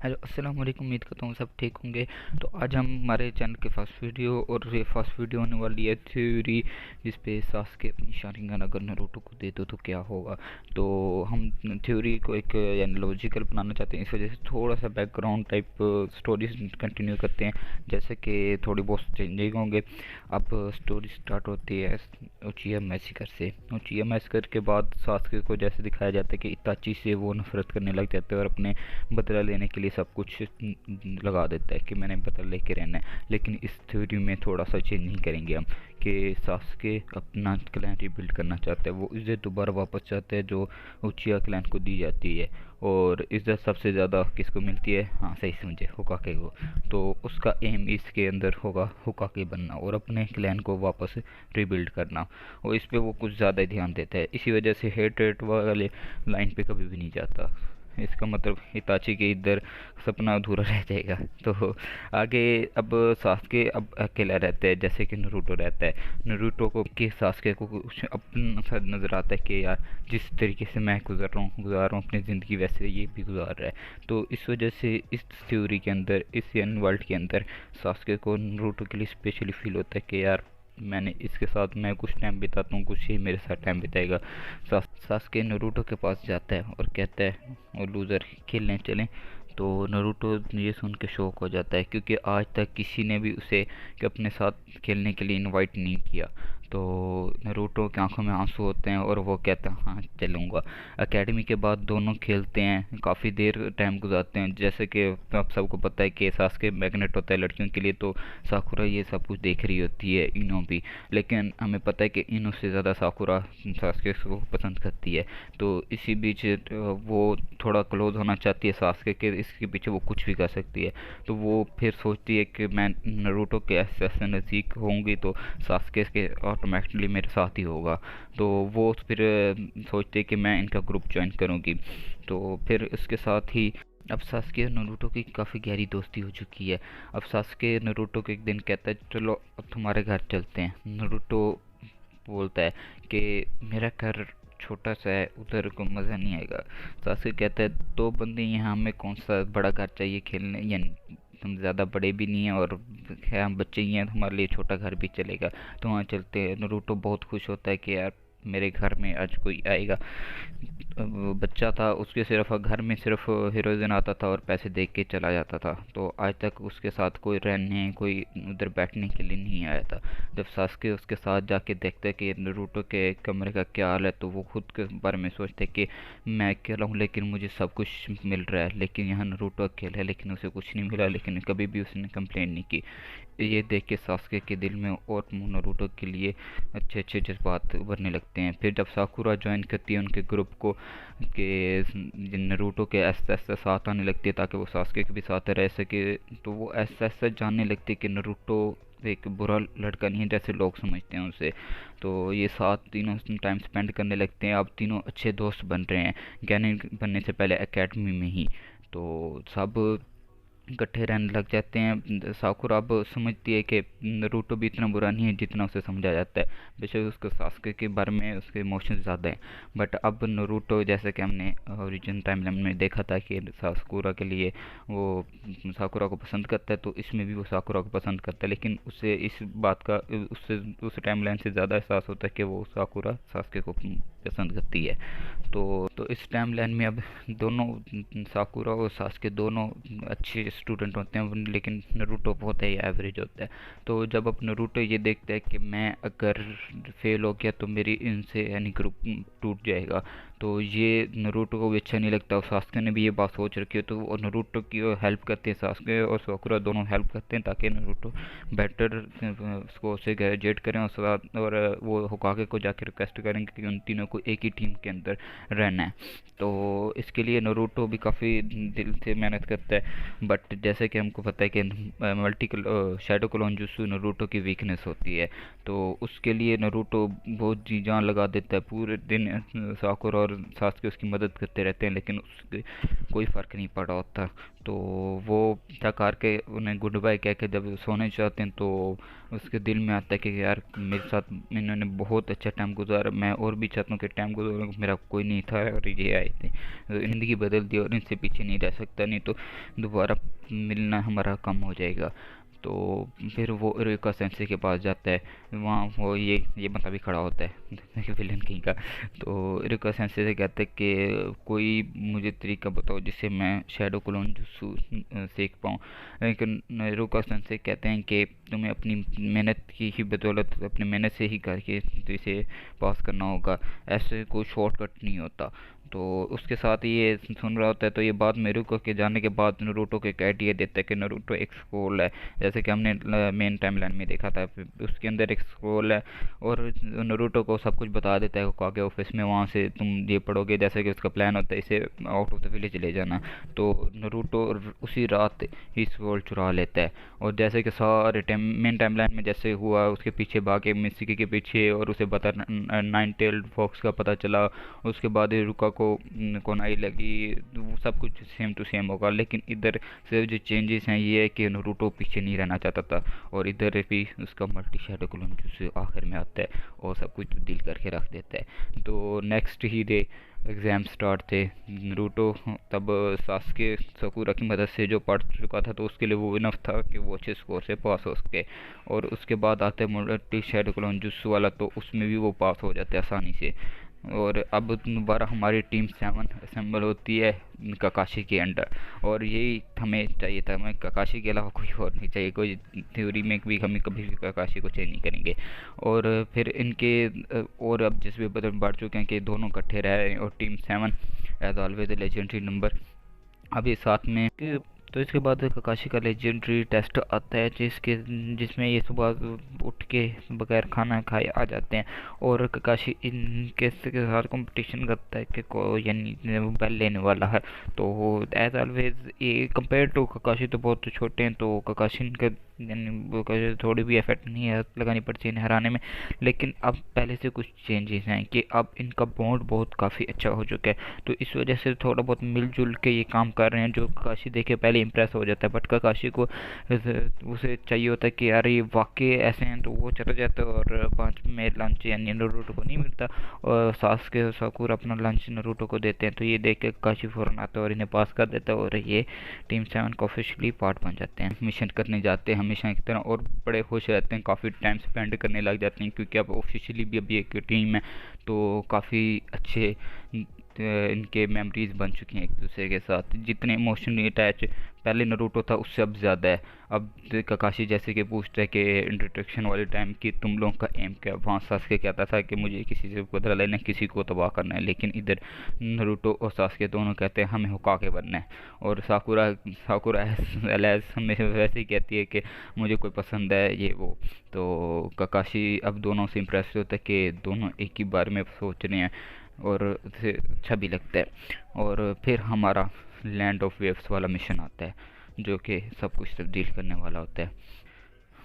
Hello अस्सलाम वालेकुम। उम्मीद करता हूँ सब ठीक होंगे। तो आज हम हमारे चैनल के फर्स्ट वीडियो, और ये फर्स्ट वीडियो होने वाली है थ्योरी, जिस पे सास्के अपनी शारिंगन अगर नारुतो को दे दो तो क्या होगा। तो हम थ्योरी को एक यानी लॉजिकल बनाना चाहते हैं, इस वजह से थोड़ा सा बैकग्राउंड टाइप स्टोरीज कंटिन्यू करते हैं, जैसे कि थोड़ी बहुत चेंजिंग होंगे। अब स्टोरी स्टार्ट होती है उचिया मैसेकर से। उचिया मैसेकर के बाद सास्के को जैसे दिखाया जाता है कि इताची से वो नफरत करने लग जाते हैं और अपने बदला लेने के लिए सब कुछ लगा देता है कि मैंने बदला लेके रहना है। लेकिन इस थ्योरी में थोड़ा सा चेंज नहीं करेंगे हम, कि सास्के अपना क्लैन रिबिल्ड करना चाहता है। वो इज्जत दोबारा वापस चाहता है जो उचिया क्लैन को दी जाती है, और इज्जत सबसे ज़्यादा किसको मिलती है? हाँ, सही समझे, होकाके को। तो उसका एम इसके अंदर होगा होकाके बनना और अपने क्लैन को वापस रिबिल्ड करना, और इस पे वो कुछ ज़्यादा ही ध्यान देता है। इसी वजह से हेट रेट वाले लाइन पे कभी भी नहीं जाता। इसका मतलब हिताची के इधर सपना अधूरा रह जाएगा। तो आगे अब सास्के अब अकेला रहता है, जैसे कि नरूटो रहता है। नरूटो को के सास्के को कुछ अपना सा नज़र आता है कि यार जिस तरीके से मैं गुजार रहा हूँ अपनी ज़िंदगी, वैसे ये भी गुजार रहा है। तो इस वजह से इस थ्योरी के अंदर, इस यन वर्ल्ड के अंदर, सास्के को नरूटो के लिए स्पेशली फील होता है कि यार मैंने इसके साथ मैं कुछ टाइम बिताता हूँ, कुछ ही मेरे साथ टाइम बिताएगा। सास्के नरूटो के पास जाता है और कहता है, और लूज़र खेलने चलें। तो नरूटो ये सुन के शौक हो जाता है, क्योंकि आज तक किसी ने भी उसे कि अपने साथ खेलने के लिए इनवाइट नहीं किया। तो नरूटो की आंखों में आंसू होते हैं और वो कहता है हाँ चलूँगा। एकेडमी के बाद दोनों खेलते हैं, काफ़ी देर टाइम गुजारते हैं। जैसे कि आप सबको पता है कि सास्के मैग्नेट होता है लड़कियों के लिए, तो साकुरा ये सब कुछ देख रही होती है, इनो भी। लेकिन हमें पता है कि इनो से ज़्यादा साकुरा सास्के को पसंद करती है। तो इसी बीच वो थोड़ा क्लोज होना चाहती है सास्के के, इसके पीछे वो कुछ भी कर सकती है। तो वो फिर सोचती है कि मैं नारुतो के ऐसे नज़दीक होंगी तो सास्के के ऑटोमेटिकली मेरे साथ ही होगा। तो वो फिर सोचती है कि मैं इनका ग्रुप ज्वाइन करूँगी। तो फिर उसके साथ ही अब सास्के और नारुतो की काफ़ी गहरी दोस्ती हो चुकी है। अब सास्के नारुतो को एक दिन कहता है चलो अब तुम्हारे घर चलते हैं। नारुतो बोलता है कि मेरा घर छोटा सा है, उधर को मज़ा नहीं आएगा। सास्के कहता है दो बंदे यहाँ, हमें कौन सा बड़ा घर चाहिए खेलने, या हम ज़्यादा बड़े भी नहीं हैं और है हम बच्चे ही हैं, हमारे लिए छोटा घर भी चलेगा। तो वहाँ चलते हैं। नारुतो बहुत खुश होता है कि यार मेरे घर में आज कोई आएगा। बच्चा था, उसके सिर्फ घर में सिर्फ हीरोइन आता था और पैसे देख के चला जाता था। तो आज तक उसके साथ कोई रहने, कोई उधर बैठने के लिए नहीं आया था। जब सास्के उसके साथ जाके देखते कि नारुतो के कमरे का क्या हाल है, तो वो खुद के बारे में सोचते कि मैं अकेला हूँ लेकिन मुझे सब कुछ मिल रहा है, लेकिन यहाँ नारुतो अकेला है लेकिन उसे कुछ नहीं मिला, लेकिन कभी भी उसने कंप्लेन नहीं की। ये देख के सास्के के दिल में और नारुतो के लिए अच्छे अच्छे जज्बात उभरने लगते हैं। फिर जब साकुरा ज्वाइन करती है उनके ग्रुप को, के नारुतो के ऐसा ऐसा साथ आने लगती है ताकि वो सास्के के भी साथ रह सके, तो वो ऐसा ऐसा जानने लगती है कि नारुतो एक बुरा लड़का नहीं है जैसे लोग समझते हैं उसे। तो ये साथ तीनों टाइम स्पेंड करने लगते हैं। अब तीनों अच्छे दोस्त बन रहे हैं, ज्ञानी बनने से पहले एकेडमी में ही। तो सब इकट्ठे रहने लग जाते हैं। साकुरा अब समझती है कि नारुतो भी इतना बुरा नहीं है जितना उसे समझा जाता है। बेशक उसको सास्के के बारे में उसके इमोशंस ज़्यादा हैं, बट अब नारुतो, जैसे कि हमने ओरिजिन टाइमलाइन में देखा था कि साकुरा के लिए वो साकुरा को पसंद करता है, तो इसमें भी वो साकुरा को पसंद करता है। लेकिन उसे इस बात का उससे उस टाइमलाइन से ज़्यादा एहसास होता है कि वो साकुरा सास्के को पसंद करती है। तो इस टाइमलाइन में अब दोनों साकुरा और सास्के दोनों अच्छे स्टूडेंट होते हैं, लेकिन नारुतो बहुत ही एवरेज होता है। तो जब अब नारुतो ये देखता है कि मैं अगर फेल हो गया तो मेरी इनसे यानी ग्रुप टूट जाएगा, तो ये नारुतो को भी अच्छा नहीं लगता। और सास्के ने भी ये बात सोच रखी है, तो वो नारुतो की हेल्प करते हैं। सास्के और साकुरा दोनों हेल्प करते हैं ताकि नारुतो बेटर उसको से ग्रेजुएट करें, और साथ और वो होकागे को जाकर रिक्वेस्ट करेंगे कि उन तीनों को एक ही टीम के अंदर रहना है। तो इसके लिए नारुतो भी काफ़ी दिल से मेहनत करता है। बट जैसे कि हमको पता है कि multi shadow clone jutsu Naruto की वीकनेस होती है, तो उसके लिए नारुतो बहुत जी जान लगा देता है। पूरे दिन साकुरा और और सास्के उसकी मदद करते रहते हैं, लेकिन उसके कोई फ़र्क नहीं पड़ा होता। तो वो थक हार के उन्हें गुड बाय कह के जब सोने जाते हैं तो उसके दिल में आता है कि यार मेरे साथ इन्होंने बहुत अच्छा टाइम गुजारा, मैं और भी चाहता हूँ कि टाइम गुजारा, मेरा कोई नहीं था और ये आए थे, तो ज़िंदगी बदल दी और इनसे पीछे नहीं रह सकता, नहीं तो दोबारा मिलना हमारा कम हो जाएगा। तो फिर वो रेका सेंसे के पास जाता है, वहाँ वो ये मतलब ही खड़ा होता है विलन किंग का। तो रेका सेंसे से कहता है कि कोई मुझे तरीका बताओ जिससे मैं शैडो क्लोन जुत्सु सीख पाऊँ। लेकिन रेका सेंसे कहते हैं कि तुम्हें अपनी मेहनत की ही बदौलत, अपनी मेहनत से ही करके तो इसे पास करना होगा, ऐसे कोई शॉर्टकट नहीं होता। तो उसके साथ ये सुन रहा होता है, तो ये बात मेरुको के जाने के बाद नरूटो को एक आइडिया देता है कि नरूटो एक स्कूल है, जैसे कि हमने मेन टाइमलाइन में देखा था, उसके अंदर एक स्कूल है और नरूटो को सब कुछ बता देता है कागे ऑफिस में, वहाँ से तुम ये पढ़ोगे, जैसे कि उसका प्लान होता है इसे आउट ऑफ द विलेज ले जाना। तो नरूटो उसी रात ही स्कूल चुरा लेता है और जैसे कि सारे मेन टाइमलाइन में जैसे हुआ उसके पीछे भागे मिस्की के पीछे और उसे पता नाइन टेल्ड फॉक्स का पता चला, उसके बाद रुका को नई लगी, वो सब कुछ सेम टू सेम होगा। लेकिन इधर से जो चेंजेस हैं ये है कि नरूटो पीछे नहीं रहना चाहता था और इधर भी उसका मल्टी शैडो क्लोन जो आखिर में आता है और सब कुछ तब्दील करके रख देता है। तो नेक्स्ट ही डे एग्ज़ाम स्टार्ट थे। नरूटो तब सास्के साकुरा की मदद से जो पढ़ चुका था तो उसके लिए वो इनफ था कि वो अच्छे स्कोर से पास हो सके। और उसके बाद आते मल्टी शैडो क्लोन जुत्सु वाला, तो उसमें भी वो पास हो जाते आसानी से। और अब दोबारा हमारी टीम 7 असेंबल होती है ककाशी के अंडर, और यही हमें चाहिए था, हमें ककाशी के अलावा कोई और नहीं चाहिए, कोई थ्योरी में भी हम कभी भी ककाशी को चेंज नहीं करेंगे। और फिर इनके और अब जिस भी बदल बढ़ चुके हैं कि दोनों इकट्ठे रह रहे हैं और team 7 as always legendary number अभी साथ में। तो इसके बाद ककाशी का लेजेंडरी टेस्ट आता है जिसमें ये सुबह उठ के बगैर खाना खाए आ जाते हैं और ककाशी इनके साथ कंपटीशन करता है कि को यानी बेल लेने वाला है। तो एज ऑलवेज ये कंपेयर टू ककाशी तो बहुत छोटे हैं, तो ककाशी इनका यानी थोड़ी भी एफर्ट नहीं है लगानी पड़ती है इन्हें हराने में। लेकिन अब पहले से कुछ चेंजेस हैं कि अब इनका बॉन्ड बहुत काफ़ी अच्छा हो चुका है, तो इस वजह से थोड़ा बहुत मिलजुल के ये काम कर रहे हैं, जो ककाशी देखे पहले इम्प्रेस हो जाता है। बट ककाशी को उसे चाहिए होता है कि यार ये वाकई ऐसे हैं, तो वो चला जाता है और 5 में लंच यानी नरूटो को नहीं मिलता और सास्के और साकुरा अपना लंच नरूटो को देते हैं। तो ये देख के ककाशी फ़ौरन आता है और इन्हें पास कर देता है और ये टीम 7 का ऑफिशियली पार्ट बन जाते हैं। मिशन करने जाते हैं हमेशा की तरह और बड़े खुश रहते हैं, काफ़ी टाइम स्पेंड करने लग जाते हैं क्योंकि अब ऑफिशियली भी अभी एक टीम है, तो काफ़ी अच्छे इनके मेमोरीज बन चुकी हैं एक दूसरे के साथ। जितने इमोशनली अटैच पहले नरूटो था उससे अब ज़्यादा है। अब ककाशी जैसे कि पूछता है कि इंट्रोडक्शन वाले टाइम की तुम लोगों का एम क्या, वहाँ सास्के कहता था कि मुझे किसी से बदला लेना, किसी को तबाह करना है, लेकिन इधर नरूटो और सास्के दोनों कहते हैं हमें होकागे बनना है। और साकुरा हमें वैसे ही कहती है कि मुझे कोई पसंद है ये वो। तो ककाशी अब दोनों से इम्प्रेस होता है कि दोनों एक ही बारे में सोच रहे हैं और उसे अच्छा भी लगता है। और फिर हमारा लैंड ऑफ वेव्स वाला मिशन आता है जो कि सब कुछ तब्दील करने वाला होता है।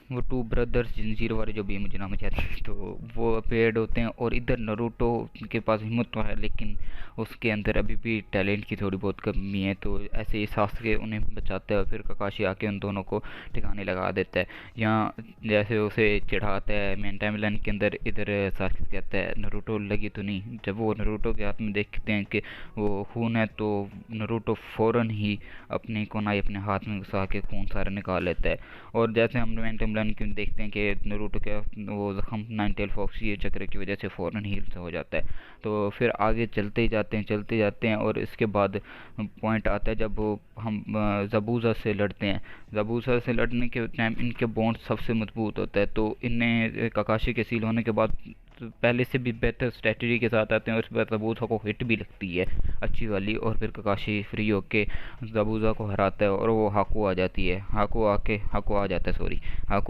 वो टू ब्रदर्स जंजीर वाले जो भी मुझे नाम याद है, तो वो अपेयर्ड होते हैं और इधर नरूटो के पास हिम्मत तो है लेकिन उसके अंदर अभी भी टैलेंट की थोड़ी बहुत कमी है। तो ऐसे ही सास्के उन्हें बचाता है और फिर ककाशी आके उन दोनों को ठिकाने लगा देता है। यहाँ जैसे उसे चिढ़ाता है मेन टाइमलाइन के अंदर, इधर सास्के कहता है नरूटो लगी तो नहीं। जब वो नरूटो के हाथ में देखते हैं कि वो खून है तो नरूटो फ़ौरन ही अपनी कोनाई अपने हाथ में घुसा के खून सारा निकाल लेता है। और जैसे हम मेन टाइमलाइन क्यों देखते हैं कि नरूटो का वो जख्म नाइन टेल फॉक्स ये चक्र की वजह से फ़ौरन हील हो जाता है। तो फिर आगे चलते जाते हैं और इसके बाद पॉइंट आता है जब हम ज़बूज़ा से लड़ते हैं। ज़बूज़ा से लड़ने के टाइम इनके बॉन्ड सबसे मजबूत होता है, तो इन्हें ककाशी के सील होने के बाद पहले से भी बेहतर स्ट्रेटजी के साथ आते हैं और इस बार ज़बूज़ा को हिट भी लगती है अच्छी वाली। और फिर ककाशी फ्री होके ज़बूज़ा को हराता है और वो हाकू आ जाती है, हाकू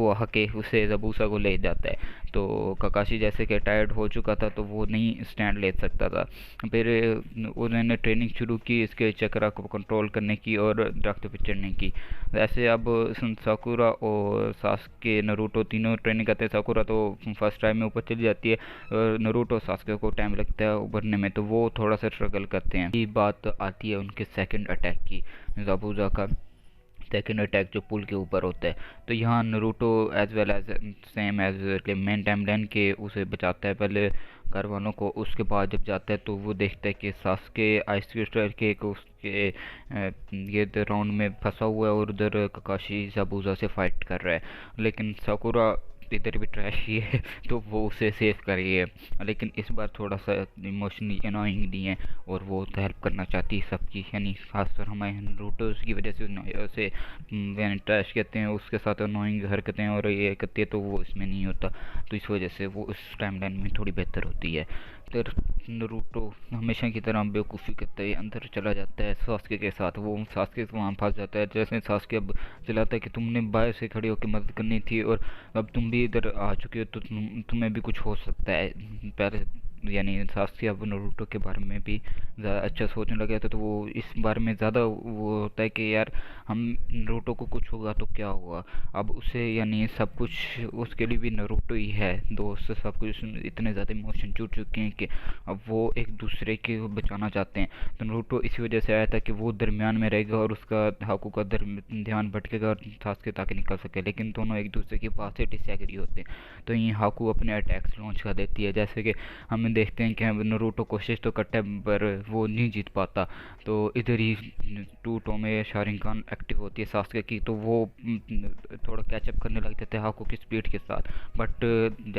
आके उसे ज़बूज़ा को ले जाता है। तो ककाशी जैसे कि टायर्ड हो चुका था तो वो नहीं स्टैंड ले सकता था। फिर उन्होंने ट्रेनिंग शुरू की इसके चक्रा को कंट्रोल करने की और दरख्त पे चढ़ने की। वैसे अब साकुरा और सास्के नरूटो तीनों ट्रेनिंग करते हैं। साकुरा तो फर्स्ट टाइम में ऊपर चली जाती है और नरूटो सास्के को टाइम लगता है उभरने में, तो वो थोड़ा सा स्ट्रगल करते हैं। ये बात आती है उनके सेकंड अटैक की, ज़ाबुज़ा का सेकेंड अटैक जो पुल के ऊपर होता है। तो यहाँ Naruto as well as same as main timeline के उसे बचाता है पहले घर वालों को। उसके बाद जब जाता है तो वो देखता है कि सास्के आइस क्रिस्टल के उसके ये राउंड में फंसा हुआ है और उधर ककाशी ज़ाबुज़ा से फाइट कर रहा है। लेकिन साकुरा इधर भी ट्रैश ही है तो वो उसे सेव कर रही है, लेकिन इस बार थोड़ा सा इमोशनली अनोइंग नहीं है और वो तो हेल्प करना चाहती है सबकी, यानी खासतौर हमारे नरूटो की वजह से उसे ट्रैश कहते हैं, उसके साथ अनोइंग हरकतें और ये करती है तो वो इसमें नहीं होता। तो इस वजह से वो इस टाइमलाइन में थोड़ी बेहतर होती है। फिर नरूटो हमेशा की तरह बेवकूफ़ी करते हुए अंदर चला जाता है सास्के के साथ। वो सास्के को वहाँ फंस जाता है। जैसे सास्के अब चिल्लाता है कि तुमने बाहर से खड़ी होकर मदद करनी थी और अब तुम भी इधर आ चुके हो तो तुम्हें भी कुछ हो सकता है। पहले यानी सास्के अब नारुतो के बारे में भी ज़्यादा अच्छा सोचने लगे थे, तो वो इस बारे में ज़्यादा वो होता है कि यार हम नारुतो को कुछ होगा तो क्या होगा। अब उसे यानी सब कुछ उसके लिए भी नारुतो ही है दोस्त, सब कुछ इतने ज़्यादा इमोशन जुड़ चुके हैं कि अब वो एक दूसरे के बचाना चाहते हैं। तो नारुतो इसी वजह से आया था कि वो दरमियान में रहेगा और उसका हाकू का ध्यान भटकेगा और सास्के ताकि निकल सके, लेकिन दोनों एक दूसरे के पास से डिसएग्री होते हैं। तो ये हाकू अपने अटैक्स लॉन्च कर देती है। जैसे कि हम देखते हैं कि नारुतो कोशिश तो करता है पर वो नहीं जीत पाता। तो इधर ही टूटो में शारिंगान एक्टिव होती है सास्के की, तो वो थोड़ा कैचअप करने लग जाते हैं हाकू की स्पीड के साथ। But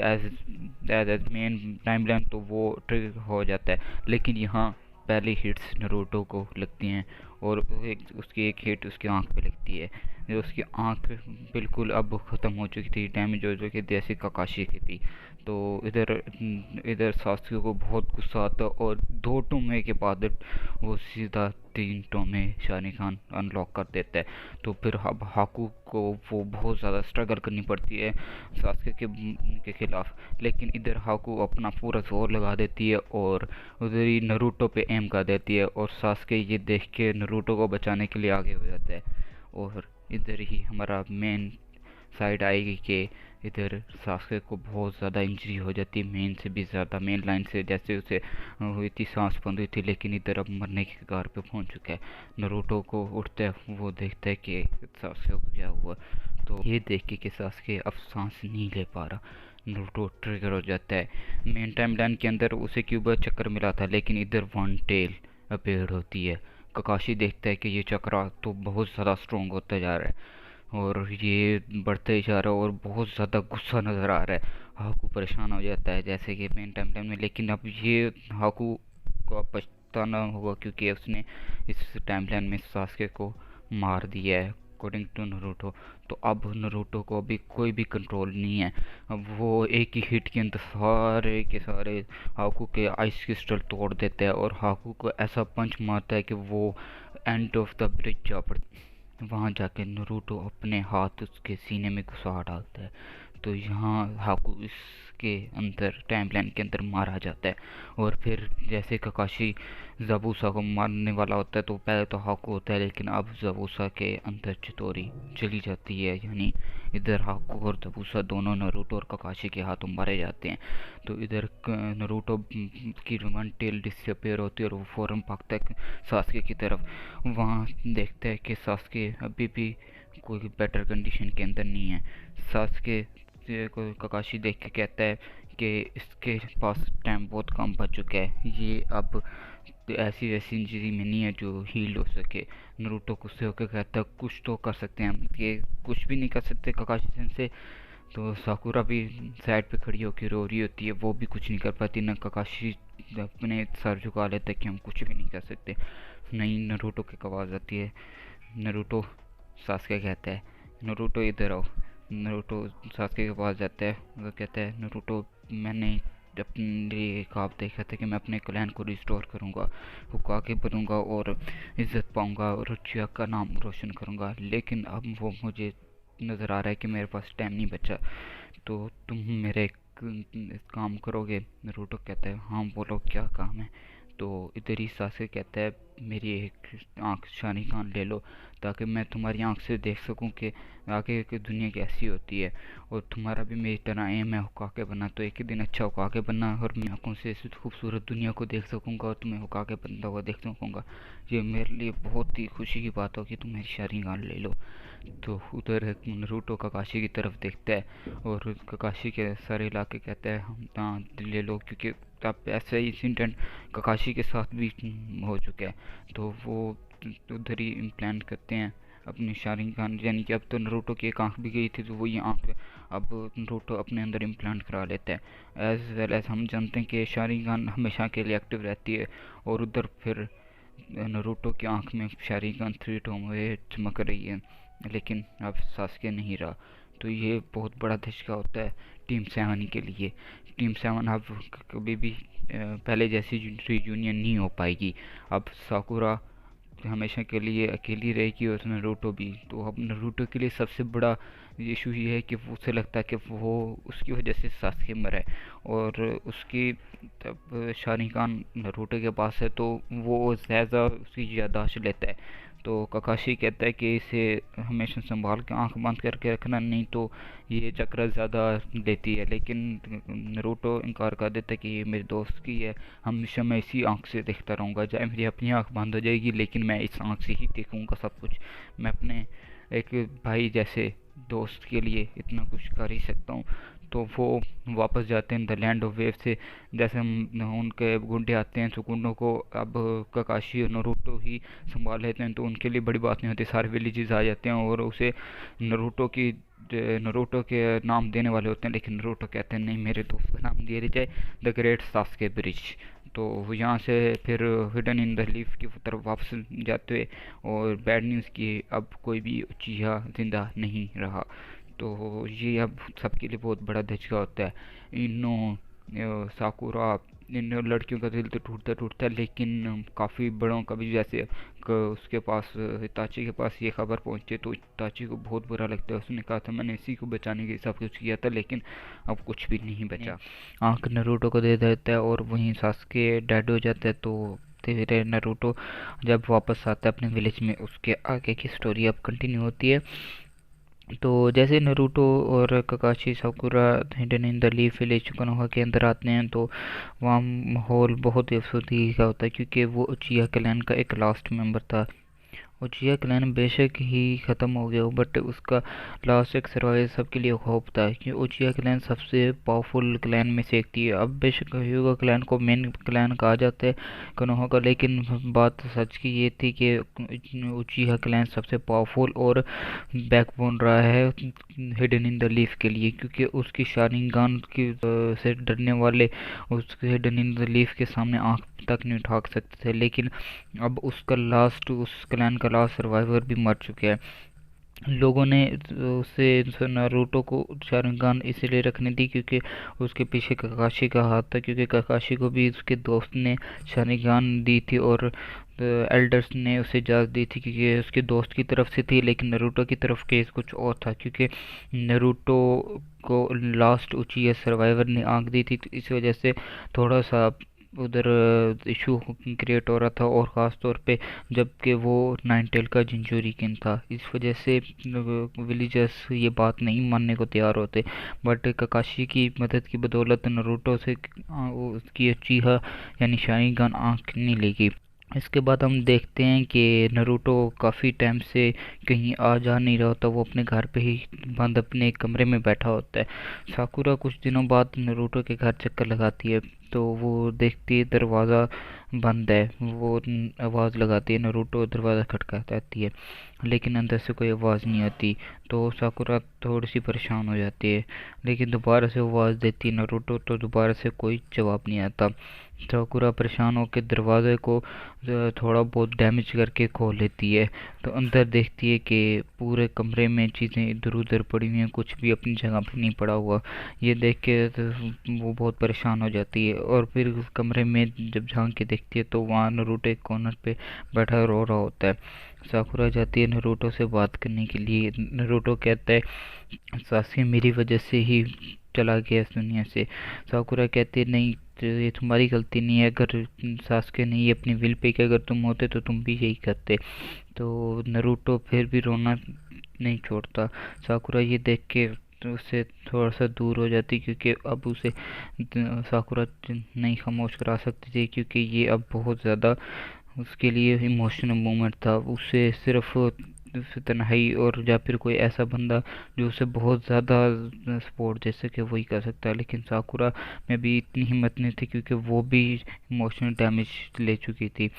as as main timeline तो वो ट्रिगर हो जाता है, लेकिन यहाँ पहली हिट्स नारुतो को लगती हैं और उसकी एक हिट उसकी आंख पे लगती है। जो उसकी आंख बिल्कुल अब ख़त्म हो चुकी थी, डैमेज हो चुकी थी जैसे ककाशी की थी। तो इधर इधर सास्के को बहुत गुस्सा आता है और 2 टोमे के बाद वो सीधा 3 टोमे शारिंगान अनलॉक कर देता है। तो फिर अब हाकू को वो बहुत ज़्यादा स्ट्रगल करनी पड़ती है सास्के के खिलाफ, लेकिन इधर हाकू अपना पूरा जोर लगा देती है और उधर ही नारुतो पे एम कर देती है और सास्के ये देख के नारुतो को बचाने के लिए आगे हो जाता है। और इधर ही हमारा मेन साइड आएगी कि इधर सास्के को बहुत ज़्यादा इंजरी हो जाती है, मेन से भी ज़्यादा, मेन लाइन से जैसे उसे हुई थी, सांस बंद हुई थी, लेकिन इधर अब मरने की कगार पे पहुंच चुका है। नारुतो को उठता है, वो देखता है कि सास्के को क्या हुआ। तो ये देख के कि सास्के अब सांस नहीं ले पा रहा, नारुतो ट्रिगर हो जाता है। मेन टाइम लाइन के अंदर उसे क्यूबा चक्कर मिला था, लेकिन इधर वन टेल अपीयर होती है। ककाशी देखता है कि ये चक्रा तो बहुत ज़्यादा स्ट्रॉन्ग होता जा रहा है और ये बढ़ते ही जा रहा है और बहुत ज़्यादा गुस्सा नज़र आ रहा है। हाकू परेशान हो जाता है जैसे कि मेन टाइम में, लेकिन अब ये हाकू को पछताना होगा क्योंकि उसने इस टाइमलाइन में सास्के को मार दिया है अकॉर्डिंग टू नारुतो। तो अब नारुतो को अभी कोई भी कंट्रोल नहीं है। अब वो एक ही हिट के अंदर सारे के सारे हाकू के आइस क्रिस्टल तोड़ देते हैं और हाकू को ऐसा पंच मारता है कि वो एंड ऑफ द ब्रिज जा पड़ता। वहाँ जाके नारुतो अपने हाथ उसके सीने में घुसा डालता है। तो यहाँ हाकू इसके अंदर टाइमलाइन के अंदर मारा जाता है और फिर जैसे ककाशी ज़ाबुसा को मारने वाला होता है तो पहले तो हाकू होता है, लेकिन अब ज़ाबुसा के अंदर चितोरी चली जाती है, यानी इधर हाकू और ज़ाबुसा दोनों नारुतो और ककाशी के हाथों मारे जाते हैं। तो इधर नारुतो की वन टेल डिसअपेयर होती है और वो फ़ौरन भागता है सास्के की तरफ। वहाँ देखता है कि सास्के अभी भी कोई बेटर कंडीशन के अंदर नहीं है। सास्के को ककाशी देख के कहता है कि इसके पास टाइम बहुत कम बच चुका है, ये अब ऐसी वैसी इंजरी में नहीं है जो हील हो सके। नारुतो गुस्से होकर कहता है कुछ तो कर सकते हैं हम। ये कुछ भी नहीं कर सकते ककाशी सेंसे। तो साकुरा भी साइड पे खड़ी होकर रो रही होती है, वो भी कुछ नहीं कर पाती। ना ककाशी अपने सर झुका लेता है कि हम कुछ भी नहीं कर सकते। नहीं, नारुतो की आवाज़ आती है। नारुतो सास्के कहता है नारुतो इधर आओ। नारुतो सास्के के पास जाता है, वो कहता है नारुतो मैंने अपने लिए ख्वाब देखा था कि मैं अपने क्लैन को रिस्टोर करूँगा, होकागे बनूँगा और इज़्ज़त पाऊँगा और उचिया का नाम रोशन करूँगा, लेकिन अब वो मुझे नज़र आ रहा है कि मेरे पास टाइम नहीं बचा। तो तुम मेरे काम करोगे? नरूटो कहता है हाँ बोलो क्या काम है। तो इधर ही सासके कहता है मेरी एक आँख शारीकान ले लो, ताकि मैं तुम्हारी आँख से देख सकूं कि आगे की दुनिया कैसी होती है, और तुम्हारा भी मेरी तरह एम है होकागे बनना, तो एक ही दिन अच्छा होकागे बनना, और मैं आँखों से इस खूबसूरत दुनिया को देख सकूंगा और तुम्हें होकागे बनता हुआ देख सकूंगा। ये मेरे लिए बहुत ही खुशी की बात होगी, तुम मेरी शारीकान ले लो। तो उधर नरूटो काकाशी की तरफ देखता है और काकाशी के सारे इलाके कहता है हम हाँ ले लो, क्योंकि अब ऐसा ही इंसिडेंट काकाशी के साथ भी हो चुका है। तो वो उधर ही इम्प्लांट करते हैं अपनी शारीकान, यानी कि अब तो नरूटो की एक आँख भी गई थी, तो वो ये आँख अब नरूटो अपने अंदर इम्प्लांट करा लेता है। एज वेल एज हम जानते हैं कि शारीकान हमेशा के लिए एक्टिव रहती है, और उधर फिर नरूटो की आँख में शारीकान 3 हुए चमक रही है, लेकिन अब सास्के नहीं रहा। तो ये बहुत बड़ा धचका होता है टीम 7 के लिए। टीम 7 अब कभी भी पहले जैसी रीयूनियन नहीं हो पाएगी। अब साकुरा हमेशा के लिए अकेली रहेगी और नरूटो भी। तो अब नरूटो के लिए सबसे बड़ा इशू ये है कि वो उसे लगता है कि वो उसकी वजह से सास्के मरा है, और उसकी तब शारीकान नरूटो के पास है, तो वो ज़्यादा उसकी याददाश्त लेता है। तो ककाशी कहता है कि इसे हमेशा संभाल के आंख बंद करके रखना, नहीं तो ये चक्कर ज़्यादा लेती है। लेकिन नरूटो इनकार कर देता है कि ये मेरे दोस्त की है, हमेशा मैं इसी आंख से देखता रहूँगा, चाहे मेरी अपनी आंख बंद हो जाएगी लेकिन मैं इस आंख से ही देखूँगा सब कुछ। मैं अपने एक भाई जैसे दोस्त के लिए इतना कुछ कर ही सकता हूँ। तो वो वापस जाते हैं द लैंड ऑफ वेव से। जैसे हम उनके गुंडे आते हैं तो गुंडों को अब ककाशी और नरूटो ही संभाल लेते हैं, तो उनके लिए बड़ी बात नहीं होती, सारे विलेजेस आ जाते हैं और उसे नरूटो के नाम देने वाले होते हैं। लेकिन नरूटो कहते हैं नहीं, मेरे दोस्त का नाम दिया जाए द ग्रेट सास्के ब्रिज। तो यहाँ से फिर हिडन इन द लीफ की तरफ वापस जाते हुए, और बैड न्यूज़ की अब कोई भी उचिहा जिंदा नहीं रहा। तो ये अब सबके लिए बहुत बड़ा धचका होता है। साकुरा इन लड़कियों का दिल तो टूटता टूटता है, लेकिन काफ़ी बड़ों का भी, जैसे उसके पास हिताची के पास ये खबर पहुंचे तो हिताची को बहुत बुरा लगता है। उसने कहा था मैंने इसी को बचाने के सब कुछ किया था, लेकिन अब कुछ भी नहीं बचा। आंख नरूटो को दे देता है और वहीं सास्के डेड हो जाता है। तो धीरे नरूटो जब वापस आता है अपने विलेज में, उसके आगे की स्टोरी अब कंटिन्यू होती है। तो जैसे नरूटो और Kakashi Sakura hidden in the leaf village Konoha के अंदर आते हैं, तो वहाँ माहौल बहुत ही अफसोसगी का होता है, क्योंकि वो उचिया क्लैन का एक लास्ट मेंबर था। उचिया क्लैन बेशक ही ख़त्म हो गया हो, बट उसका लास्ट एक सर्वाइव सबके लिए होप था, कि उचिया क्लैन सबसे पावरफुल क्लैन में से एक थी। अब बेशक ह्यूगा क्लैन को मेन क्लैन कहा जाता है कोनोहा का, लेकिन बात सच की ये थी कि उचिया क्लैन सबसे पावरफुल और बैकबोन रहा है हिडन इन द लीफ के लिए, क्योंकि उसकी शारिंगान की से डरने वाले उसके हिडन इन द लीफ के सामने आंख तक नहीं उठा सकते थे। लेकिन अब उसका लास्ट, उस क्लैन का लास्ट सर्वाइवर भी मर चुका है। लोगों ने उसे नारुतो को शारिंगान इसलिए रखने दी क्योंकि उसके पीछे ककाशी का हाथ था, क्योंकि ककाशी को भी उसके दोस्त ने शारिंगान दी थी, और एल्डर्स ने उसे इजाज़त दी थी क्योंकि उसके दोस्त की तरफ से थी। लेकिन नरूटो की तरफ केस कुछ और था, क्योंकि नरूटो को लास्ट उचिया सर्वाइवर ने आंख दी थी, तो इस वजह से थोड़ा सा उधर इशू क्रिएट हो रहा था, और ख़ास तौर पे जबकि वो नाइनटेल का जिंजूरिकिन था। इस वजह से विलेजर्स ये बात नहीं मानने को तैयार होते। बट ककाशी की मदद की बदौलत नरूटो से उसकी उचिहा यानी शारिंगान आंख नहीं लेगी। इसके बाद हम देखते हैं कि नरूटो काफ़ी टाइम से कहीं आ जा नहीं रहा होता, वो अपने घर पे ही बंद अपने कमरे में बैठा होता है। साकुरा कुछ दिनों बाद नरूटो के घर चक्कर लगाती है, तो वो देखती है दरवाज़ा बंद है। वो आवाज़ लगाती है, नरूटो दरवाज़ा खटखटाती है, लेकिन अंदर से कोई आवाज़ नहीं आती। तो साकुरा थोड़ी सी परेशान हो जाती है, लेकिन दोबारा से आवाज़ देती है नरूटो, तो दोबारा से कोई जवाब नहीं आता। साकुरा परेशान होकर दरवाजे को थोड़ा बहुत डैमेज करके खोल लेती है, तो अंदर देखती है कि पूरे कमरे में चीज़ें इधर उधर पड़ी हुई हैं, कुछ भी अपनी जगह पर नहीं पड़ा हुआ। ये देख के तो वो बहुत परेशान हो जाती है, और फिर उस कमरे में जब झांक के देखती है तो वहाँ नरूटो एक कॉर्नर पे बैठा रो रहा होता है। साकुरा जाती है नरूटो से बात करने के लिए। नरूटो कहता है सासी मेरी वजह से ही चला गया इस दुनिया से। साकुरा कहती है नहीं, तो ये तुम्हारी गलती नहीं है, अगर सास्के नहीं अपनी विल पे कि अगर तुम होते तो तुम भी यही करते। तो नरूटो फिर भी रोना नहीं छोड़ता। साकुरा ये देख के तो उससे थोड़ा सा दूर हो जाती, क्योंकि अब उसे साकुरा नहीं खामोश करा सकती थी, क्योंकि ये अब बहुत ज़्यादा उसके लिए इमोशनल मोमेंट था। उसे सिर्फ तन्हाई और या फिर कोई ऐसा बंदा जो उसे बहुत ज़्यादा सपोर्ट दे सके वही कर सकता है, लेकिन साकुरा में भी इतनी हिम्मत नहीं थी, क्योंकि वो भी इमोशनल डैमेज ले चुकी थी।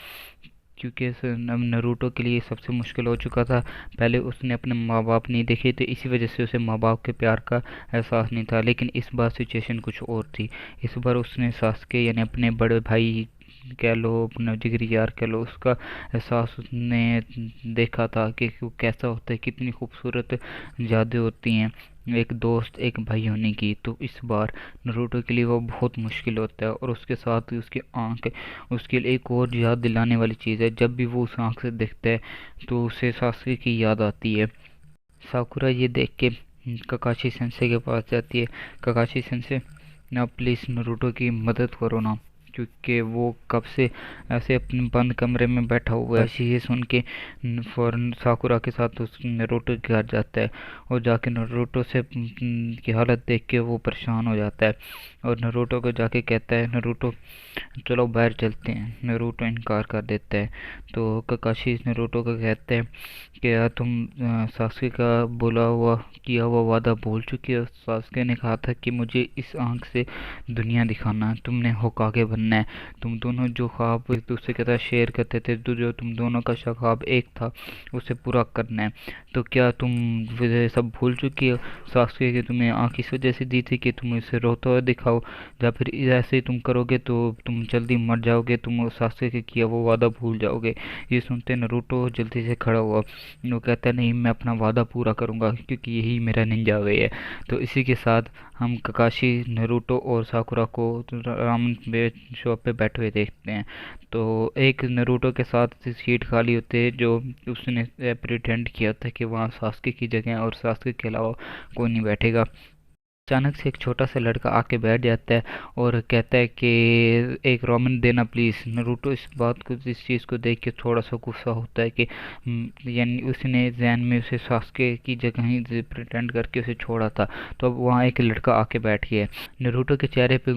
क्योंकि नरूटो के लिए सबसे मुश्किल हो चुका था। पहले उसने अपने माँ बाप नहीं देखे थे, इसी वजह से उसे माँ बाप के प्यार का एहसास नहीं था, लेकिन इस बार सिचुएशन कुछ और थी। इस बार उसने सास्के यानी अपने बड़े भाई कह लो, अपना जिगरी यार कह लो, उसका एहसास उसने देखा था कि वो कैसा होता है, कितनी खूबसूरत यादें होती हैं एक दोस्त एक भाई होने की। तो इस बार नरूटो के लिए वो बहुत मुश्किल होता है, और उसके साथ ही उसकी आंख उसके लिए एक और याद दिलाने वाली चीज़ है। जब भी वो उस आंख से देखता है तो उसे सासुके की याद आती है। साकुरा ये देख के ककाशी सेंसे के पास जाती है। ककाशी सेंसे, ना प्लीज़ नरूटो की मदद करो ना, क्योंकि वो कब से ऐसे अपने बंद कमरे में बैठा हुआ है। ये सुन के फौरन साकुरा के साथ उस नरूटो के घर जाता है, और जाके नरूटो से की हालत देख के वो परेशान हो जाता है, और नरूटो को जाके कहता है नरूटो चलो बाहर चलते हैं। नरूटो इनकार कर देता है। तो ककाशी नरूटो को कहते हैं कि क्या तुम सासुके का बोला हुआ किया हुआ वादा भूल चुकी हो। सासुके ने कहा था कि मुझे इस आंख से दुनिया दिखाना है, तुमने होकागे बनना है। तुम दोनों जो ख्वाब एक दूसरे के साथ शेयर करते थे, तो जो तुम दोनों का ख्वाब एक था उसे पूरा करना है। तो क्या तुम सब भूल चुकी हो। सासुके की तुम्हें आंख इस वजह से दी थी कि तुम इसे रोता हुआ दिखाओ, या फिर ऐसे ही तुम करोगे तो तुम जल्दी मर जाओगे, तुम सासुके के किया वो वादा भूल जाओगे। ये सुनते नरूटो जल्दी से खड़ा हुआ, वो कहता है नहीं, मैं अपना वादा पूरा करूँगा, क्योंकि यही मेरा निंजा वे है। तो इसी के साथ हम ककाशी नरूटो और साकुरा को रामन शॉप पे बैठे हुए देखते हैं। तो एक नरूटो के साथ सीट खाली होते हैं, जो उसने प्रिटेंड किया था कि वहाँ सास्के की जगह और सास्के के अलावा कोई नहीं बैठेगा। अचानक से एक छोटा सा लड़का आके बैठ जाता है और कहता है कि एक रोमन देना प्लीज़। नरूटो इस बात को इस चीज़ को देख के थोड़ा सा गुस्सा होता है कि यानी उसने जहन में उसे सास्के की जगह ही प्रिटेंड करके उसे छोड़ा था। तो अब वहाँ एक लड़का आके बैठ गया है। नरूटो के चेहरे पे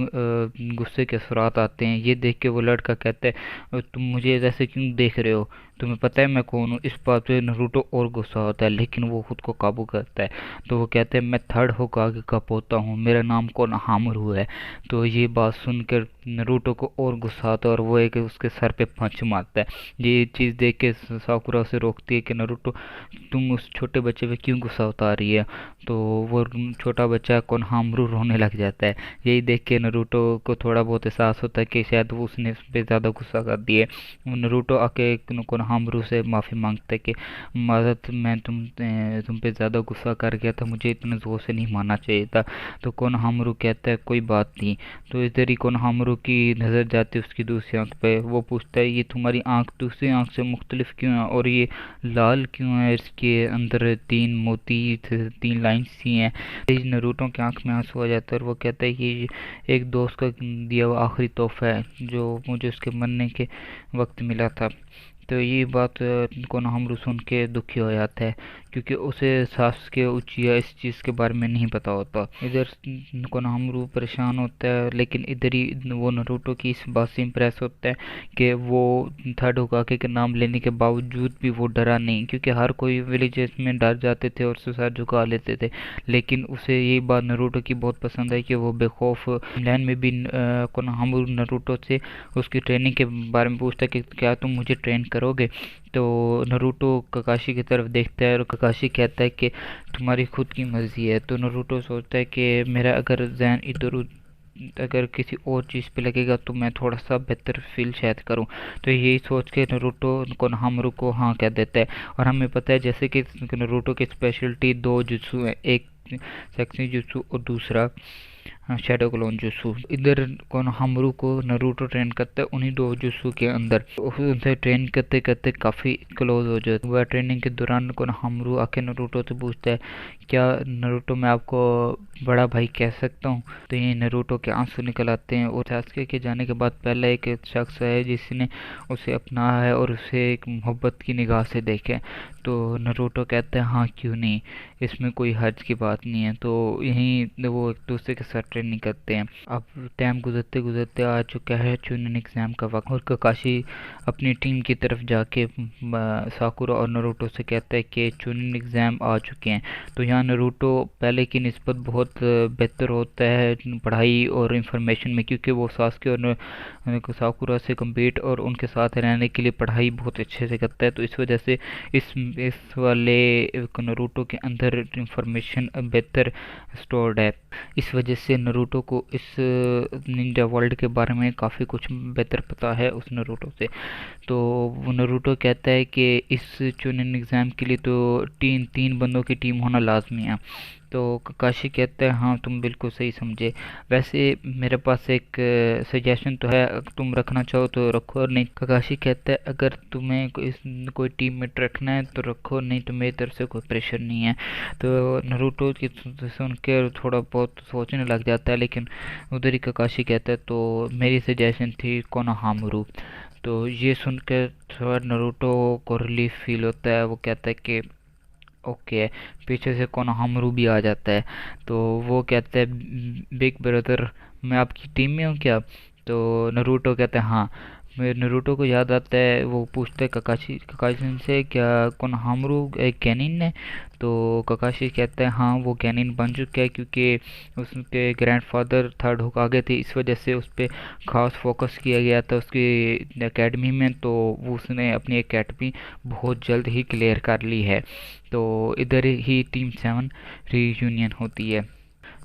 गुस्से के असरात आते हैं। ये देख के वो लड़का कहता है तुम मुझे ऐसे क्यों देख रहे हो, तुम्हें पता है मैं कौन हूँ। इस बात पे नरूटो और गुस्सा होता है, लेकिन वो खुद को काबू करता है। तो वो कहते हैं मैं थर्ड होकागे का पोता हूँ, मेरा नाम कोनोहामारू है। तो ये बात सुनकर नरूटो को और गुस्सा आता है, और वो एक उसके सर पे पंच मारता है। ये चीज़ देख के साकुरा उसे रोकती है कि नरूटो तुम उस छोटे बच्चे पे क्यों गुस्सा उतार रही है। तो वो छोटा बच्चा कोनोहामारू रोने लग जाता है। यही देख के नरूटो को थोड़ा बहुत एहसास होता है कि शायद वो उसने उस पर ज़्यादा गुस्सा कर दिए। नरूटो आके कोनोहामारू से माफ़ी मांगता है कि मदद मैं तुम पे ज़्यादा गुस्सा कर गया था, मुझे इतना ज़ोर से नहीं मानना चाहिए था। तो कोनोहामारू कहता है कोई बात नहीं। तो इधर ही कोनोहामारू की नज़र जाती है उसकी दूसरी आंख पे। वो पूछता है ये तुम्हारी आंख दूसरी आंख से मुख्तलिफ क्यों है, और ये लाल क्यों है, इसके अंदर तीन मोती तीन लाइन्स सी हैं। नरूटो की आंख में आंसू आ जाता है, और वो कहता है ये एक दोस्त का दिया हुआ आखिरी तोहफा है जो मुझे उसके मरने के वक्त मिला था। तो ये बात कोनोहामारू सुन के दुखी हो जाता है, क्योंकि उसे सासुके उचिया इस चीज़ के बारे में नहीं पता होता। इधर कोनोहामारू परेशान होता है, लेकिन इधर ही वो नरूटो की इस बात से इम्प्रेस होता है कि वो थर्ड होकागे के नाम लेने के बावजूद भी वो डरा नहीं, क्योंकि हर कोई विलेजेस में डर जाते थे और सर झुका लेते थे। लेकिन उसे ये बात नरूटो की बहुत पसंद है कि वो बेखौफ लैंड में भी कोनोहामारू नरूटो से उसकी ट्रेनिंग के बारे में पूछता है कि क्या तुम मुझे ट्रेन करोगे। तो नरूटो ककाशी की तरफ देखता है, और ककाशी कहता है कि तुम्हारी खुद की मर्जी है। तो नरूटो सोचता है कि मेरा अगर जहन इधर अगर किसी और चीज़ पे लगेगा तो मैं थोड़ा सा बेहतर फील शायद करूं। तो यही सोच के नरूटो कोनोहामारू को हाँ कह देता है। और हमें पता है जैसे कि नरूटो की स्पेशलिटी दो जुत्सु है, एक सेक्सी जुत्सु और दूसरा शैडो क्लोन जुत्सु। इधर कोनोहामारू को नारुतो ट्रेन करता है उन्हीं दो जुत्सु के अंदर। उनसे ट्रेन करते करते काफ़ी क्लोज हो जाता है। वह ट्रेनिंग के दौरान कोनोहामारू आके नारुतो से पूछता है, क्या नारुतो मैं आपको बड़ा भाई कह सकता हूँ? तो ये नारुतो के आंसू निकल आते हैं। और सास्के के जाने के बाद पहला एक शख्स है जिसने उसे अपनाया है और उसे एक मोहब्बत की निगाह से देखे। तो नारुतो कहता है हाँ क्यों नहीं, इसमें कोई हर्ज की बात नहीं है। तो यहीं वो एक दूसरे के साथ ट्रेनिंग करते हैं। अब टाइम गुजरते गुजरते आ चुका है चुनिन एग्ज़ाम का वक्त, और ककाशी अपनी टीम की तरफ जाके साकुरा और नारुतो से कहता है कि चुनिन एग्ज़ाम आ चुके हैं। तो यहाँ नारुतो पहले की निस्बत बहुत बेहतर होता है पढ़ाई और इंफॉर्मेशन में, क्योंकि वो सास्के और साकुरा से कम्पीट और उनके साथ रहने के लिए पढ़ाई बहुत अच्छे से करता है। तो इस वजह से इस वाले नारुतो के अंदर इंफॉर्मेशन बेहतर स्टोर्ड है। इस वजह से नारुतो को इस निंजा वर्ल्ड के बारे में काफ़ी कुछ बेहतर पता है उस नारुतो से। तो वो नारुतो कहता है कि इस चुनिन एग्ज़ाम के लिए तो तीन बंदों की टीम होना लाजमी है। तो ककाशी कहता है हाँ तुम बिल्कुल सही समझे, वैसे मेरे पास एक सजेशन तो है, अगर तुम रखना चाहो तो रखो, और नहीं। ककाशी कहता है अगर तुम्हें कोई टीममेट रखना है तो रखो, नहीं तो मेरी तरफ से कोई प्रेशर नहीं है। तो नारुतो की सुन के थोड़ा बहुत सोचने लग जाता है, लेकिन उधर ही ककाशी कहता है तो मेरी सजेशन थी कोनोहामारू। तो ये सुनकर थोड़ा नारुतो को रिलीफ फील होता है। वो कहता है कि ओके। पीछे से कोनोहामारू भी आ जाता है। तो वो कहता है बिग ब्रदर मैं आपकी टीम में हूँ क्या? तो नारुतो कहता है हाँ। फिर नारुतो को याद आता है, वो पूछता है ककाशी से क्या कोनोहामारू एक कैनिन है? तो ककाशी कहता है हाँ वो कैनिन बन चुका है, क्योंकि उसके ग्रैंडफादर थर्ड होकागे थे, इस वजह से उस पर खास फोकस किया गया था उसकी एकेडमी में। तो उसने अपनी एकेडमी बहुत जल्द ही क्लियर कर ली है। तो इधर ही टीम 7 रीयूनियन होती है।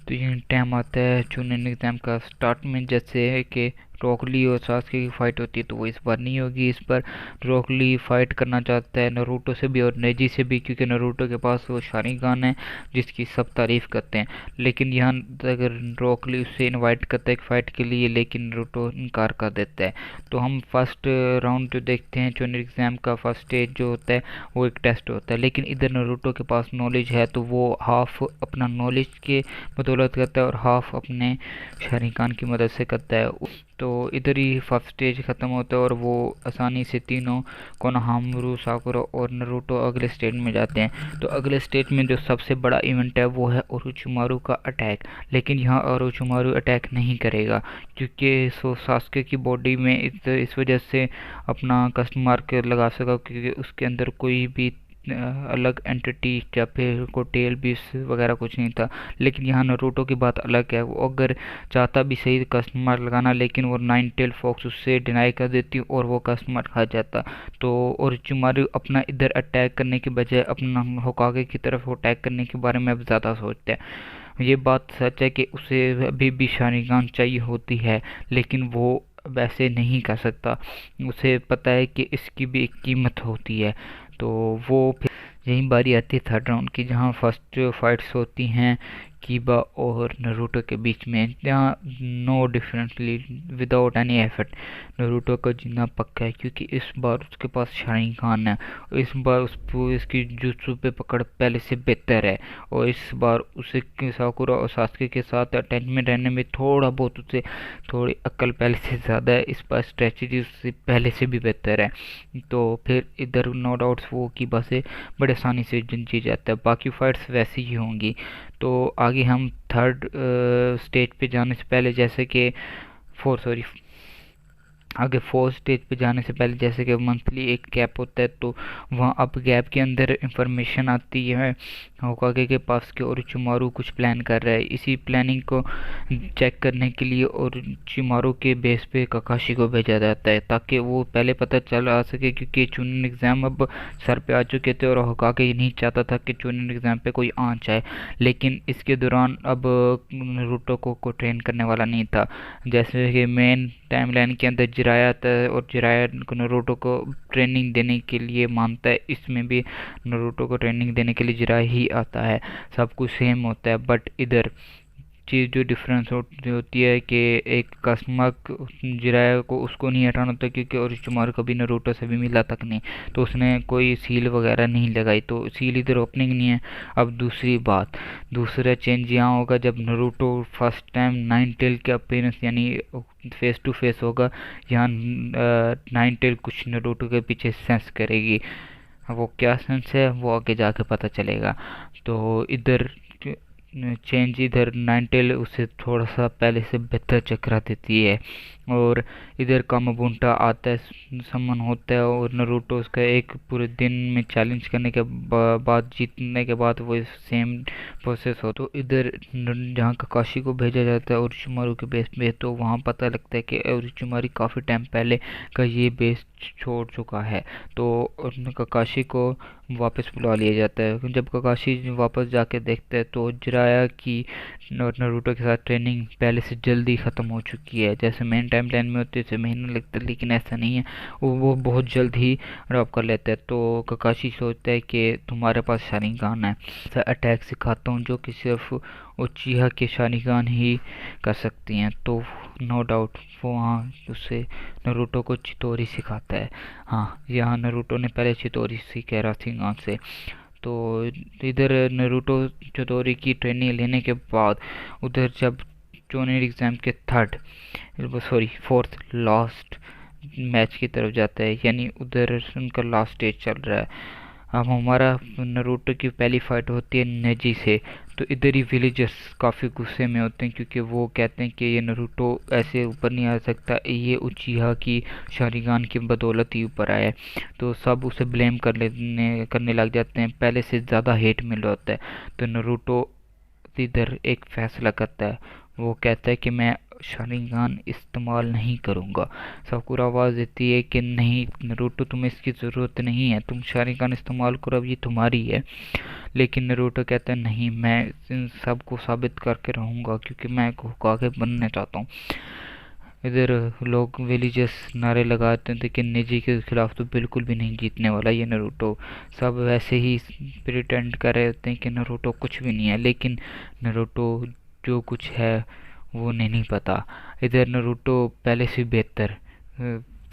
तो ये टाइम आता है चुनिन एग्ज़ाम का स्टार्ट में, जैसे है कि रॉक ली और सास्के की फाइट होती है, तो वो इस बार नहीं होगी। इस बार रॉक ली फाइट करना चाहता है नारुतो से भी और नेजी से भी, क्योंकि नारुतो के पास वो शारिंगान है जिसकी सब तारीफ करते हैं। लेकिन यहाँ अगर रॉक ली उससे इनवाइट करता है एक फाइट के लिए, लेकिन नारुतो इनकार कर देता है। तो हम फर्स्ट राउंड जो देखते हैं चुनिन एग्ज़ाम का फर्स्ट स्टेज जो होता है वो एक टेस्ट होता है, लेकिन इधर नारुतो के पास नॉलेज है तो वो हाफ अपना नॉलेज के बदौलत करता है और हाफ अपने शारिंगान की मदद से करता है। तो इधर ही फर्स्ट स्टेज ख़त्म होता है और वो आसानी से तीनों कोनोहामारू, साकुरा और नारुतो अगले स्टेज में जाते हैं। तो अगले स्टेज में जो सबसे बड़ा इवेंट है वो है ओरोचिमारू का अटैक। लेकिन यहाँ ओरोचिमारू अटैक नहीं करेगा, क्योंकि सास्के की बॉडी में इस वजह से अपना कस्टमर के लगा सका, क्योंकि उसके अंदर कोई भी अलग एंटिटी या फिर को टेल बीस वगैरह कुछ नहीं था। लेकिन यहाँ नारुतो की बात अलग है, वो अगर चाहता भी सही कस्टमर लगाना, लेकिन वो 9 टेल फॉक्स उससे डिनाई कर देती और वो कस्टमर खा जाता। तो ओरोचिमारू अपना इधर अटैक करने के बजाय अपना होकागे की तरफ अटैक करने के बारे में अब ज़्यादा सोचता है। ये बात सच है कि उसे अभी भी शारिंगान चाहिए होती है, लेकिन वो वैसे नहीं कर सकता। उसे पता है कि इसकी भी एक कीमत होती है। तो वो फिर यही बारी आती है थर्ड राउंड की, जहाँ फर्स्ट फाइट्स होती हैं कीबा और नारुतो के बीच में, जहाँ no differently without any effort Naruto का जीना पक्का है, क्योंकि इस बार उसके पास शारिंगान है। इस बार इसकी जुत्सु पे पकड़ पहले से बेहतर है, और इस बार उसे साकुरा और सास्के के साथ अटैच में रहने में थोड़ा बहुत उसे थोड़ी अक्ल पहले से ज़्यादा है। इस बार स्ट्रेटजी उससे पहले से भी बेहतर है। तो फिर इधर नो डाउट्स वो कीबा से बड़े आसानी से जीत जाता है। बाकी फाइट्स वैसी ही होंगी। तो आगे हम थर्ड स्टेज पे जाने से पहले, जैसे कि आगे फोर्थ स्टेज पे जाने से पहले, जैसे कि मंथली एक गैप होता है, तो वहाँ अब गैप के अंदर इंफॉर्मेशन आती है होकागे के पास कि ओरोचिमारू कुछ प्लान कर रहा है। इसी प्लानिंग को चेक करने के लिए ओरोचिमारू के बेस पे ककाशी को भेजा जाता है, ताकि वो पहले पता चल आ सके, क्योंकि चुनिन एग्ज़ाम अब सर पे आ चुके थे और होकागे नहीं चाहता था कि चुनिन एग्ज़ाम पे कोई आँच आए। लेकिन इसके दौरान अब नारुतो को ट्रेन करने वाला नहीं था। जैसे कि मेन टाइमलाइन के अंदर जिराया आता है और जिराया नारुतो को ट्रेनिंग देने के लिए मानता है, इसमें भी नारुतो को ट्रेनिंग देने के लिए जिराया ही आता है। सब कुछ सेम होता है। बट इधर चीज़ जो डिफरेंस होती है कि एक कस्टमर जिराया को उसको नहीं हटाना होता, क्योंकि ओरोचिमारू कभी नारुतो से भी मिला तक नहीं, तो उसने कोई सील वगैरह नहीं लगाई, तो सील इधर ओपनिंग नहीं है। अब दूसरी बात, दूसरा चेंज यहाँ होगा जब Naruto first time nine tail के अपीयरेंस यानी फेस टू फेस होगा, यहाँ नाइन टेल कुछ नारुतो के पीछे सेंस करेगी। वो क्या सेंस है वो आगे जाके पता चलेगा। तो इधर चेंज, इधर नाइनटेल उसे थोड़ा सा पहले से बेहतर चकरा देती है, और इधर कामाबुंटा आता है, समन होता है, और नारुतो उसका एक पूरे दिन में चैलेंज करने के बाद जीतने के बाद वो सेम प्रोसेस हो। तो इधर जहाँ ककाशी को भेजा जाता है ओरोचिमारू के बेस पे, तो वहाँ पता लगता है कि ओरोचिमारू काफ़ी टाइम पहले का ये बेस छोड़ चुका है, तो ककाशी को वापस बुला लिया जाता है। जब ककाशी वापस जाके देखते हैं तो जिराया की नारुतो के साथ ट्रेनिंग पहले से जल्दी ख़त्म हो चुकी है। जैसे मेन टाइम लाइन में होते थे महीना लगता है, लेकिन ऐसा नहीं है, वो बहुत जल्द ही ड्रॉप कर लेता है। तो ककाशी सोचता है कि तुम्हारे पास शारिंगान है, ऐसा अटैक सिखाता हूँ जो कि सिर्फ उचिहा के शारिंगान ही कर सकती हैं। तो नो डाउट वो वहाँ उससे नारुतो को चितोरी सिखाता है। हाँ, यहाँ नारुतो ने पहले चितोरी सीखा है राशिंगान से। तो इधर नारुतो चितोरी की ट्रेनिंग लेने के बाद उधर जब जोनिन एग्ज़ाम के फोर्थ लास्ट मैच की तरफ जाता है, यानी उधर उनका लास्ट स्टेज चल रहा है। अब हमारा नारुतो की पहली फाइट होती है नेजी से। तो इधर ही विलेजर्स काफ़ी गुस्से में होते हैं, क्योंकि वो कहते हैं कि ये नारुतो ऐसे ऊपर नहीं आ सकता, ये उचिहा की शारिगान की बदौलत ही ऊपर आया है। तो सब उसे ब्लेम करने लग जाते हैं, पहले से ज़्यादा हेट मिल रहा होता है। तो नारुतो इधर एक फैसला करता है, वो कहता है कि मैं शारिंगान इस्तेमाल नहीं करूँगा। साकुरा आवाज़ देती है कि नहीं नारुतो, तुम्हें इसकी ज़रूरत नहीं है, तुम शारिंगान इस्तेमाल करो, अब ये तुम्हारी है। लेकिन नारुतो कहता है नहीं, मैं इन सबको साबित करके रहूँगा, क्योंकि मैं होकागे बनना चाहता हूँ। इधर लोग विलेजर्स नारे लगाते थे कि निजी के खिलाफ तो बिल्कुल भी नहीं जीतने वाला ये नारुतो। सब वैसे ही प्रिटेंड कर रहे होते हैं कि नारुतो कुछ भी नहीं है, लेकिन नारुतो जो कुछ है वो नहीं पता। इधर नारुतो पहले से बेहतर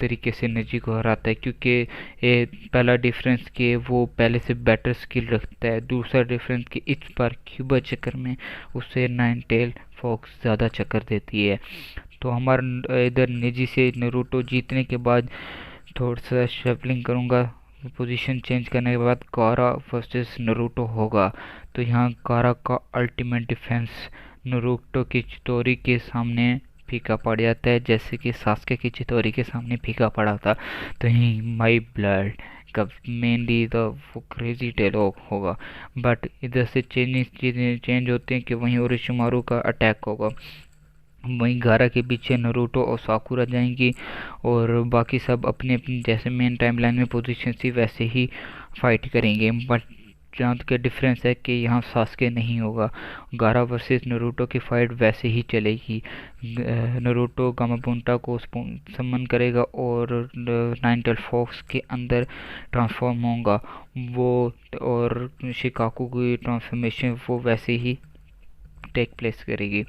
तरीके से निजी को हराता है, क्योंकि ये पहला डिफरेंस कि वो पहले से बेटर स्किल रखता है। दूसरा डिफरेंस कि इस बार क्यूबा चक्कर में उसे नाइन टेल फॉक्स ज़्यादा चक्कर देती है। तो हमारा इधर निजी से नारुतो जीतने के बाद थोड़ा सा शफलिंग करूँगा, पोजीशन चेंज करने के बाद गारा वर्सेस नारुतो होगा। तो यहाँ गारा का अल्टीमेट डिफेंस नारुतो की चितोरी के सामने फीका पड़ जाता है, जैसे कि सास्के की चितोरी के सामने फीका पड़ा था। तो यही माई ब्लड का मेनली तो वो क्रेजी टेलो होगा। बट इधर से चीज़ें चेंज होते हैं कि वहीं ओरोचिमारू का अटैक होगा, वहीं गारा के पीछे नारुतो और साकुरा जाएंगी, और बाकी सब अपने अपनी जैसे मेन टाइम लाइन में पोजीशन थी वैसे ही फाइट करेंगे। बट जहाँ तक डिफरेंस है कि यहाँ सास्के नहीं होगा, गारा वर्सेस नारुतो की फाइट वैसे ही चलेगी। नारुतो गामाबुंटा को समन करेगा और नाइन टेल फॉक्स के अंदर ट्रांसफॉर्म होगा वो, और शिकाकू की ट्रांसफॉर्मेशन वो वैसे ही टेक प्लेस करेगी।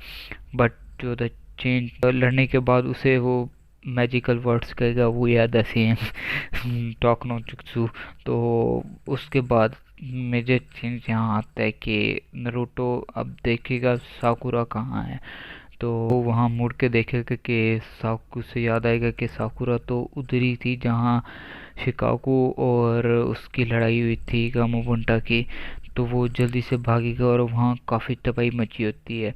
बट जो द चेंज लड़ने के बाद उसे वो मैजिकल वर्ड्स कहेगा, वो याद है सेम टॉक नो जुत्सु। तो उसके बाद मेजर चेंज यहाँ आता है कि नारुतो अब देखेगा साकुरा कहाँ है। तो वो वहाँ मुड़ के देखेगा कि साकू से याद आएगा कि साकुरा तो उधर ही थी जहाँ शिकाकू और उसकी लड़ाई हुई थी गामाबुंटा की। तो वो जल्दी से भागेगा और वहाँ काफ़ी तबाही मची होती है।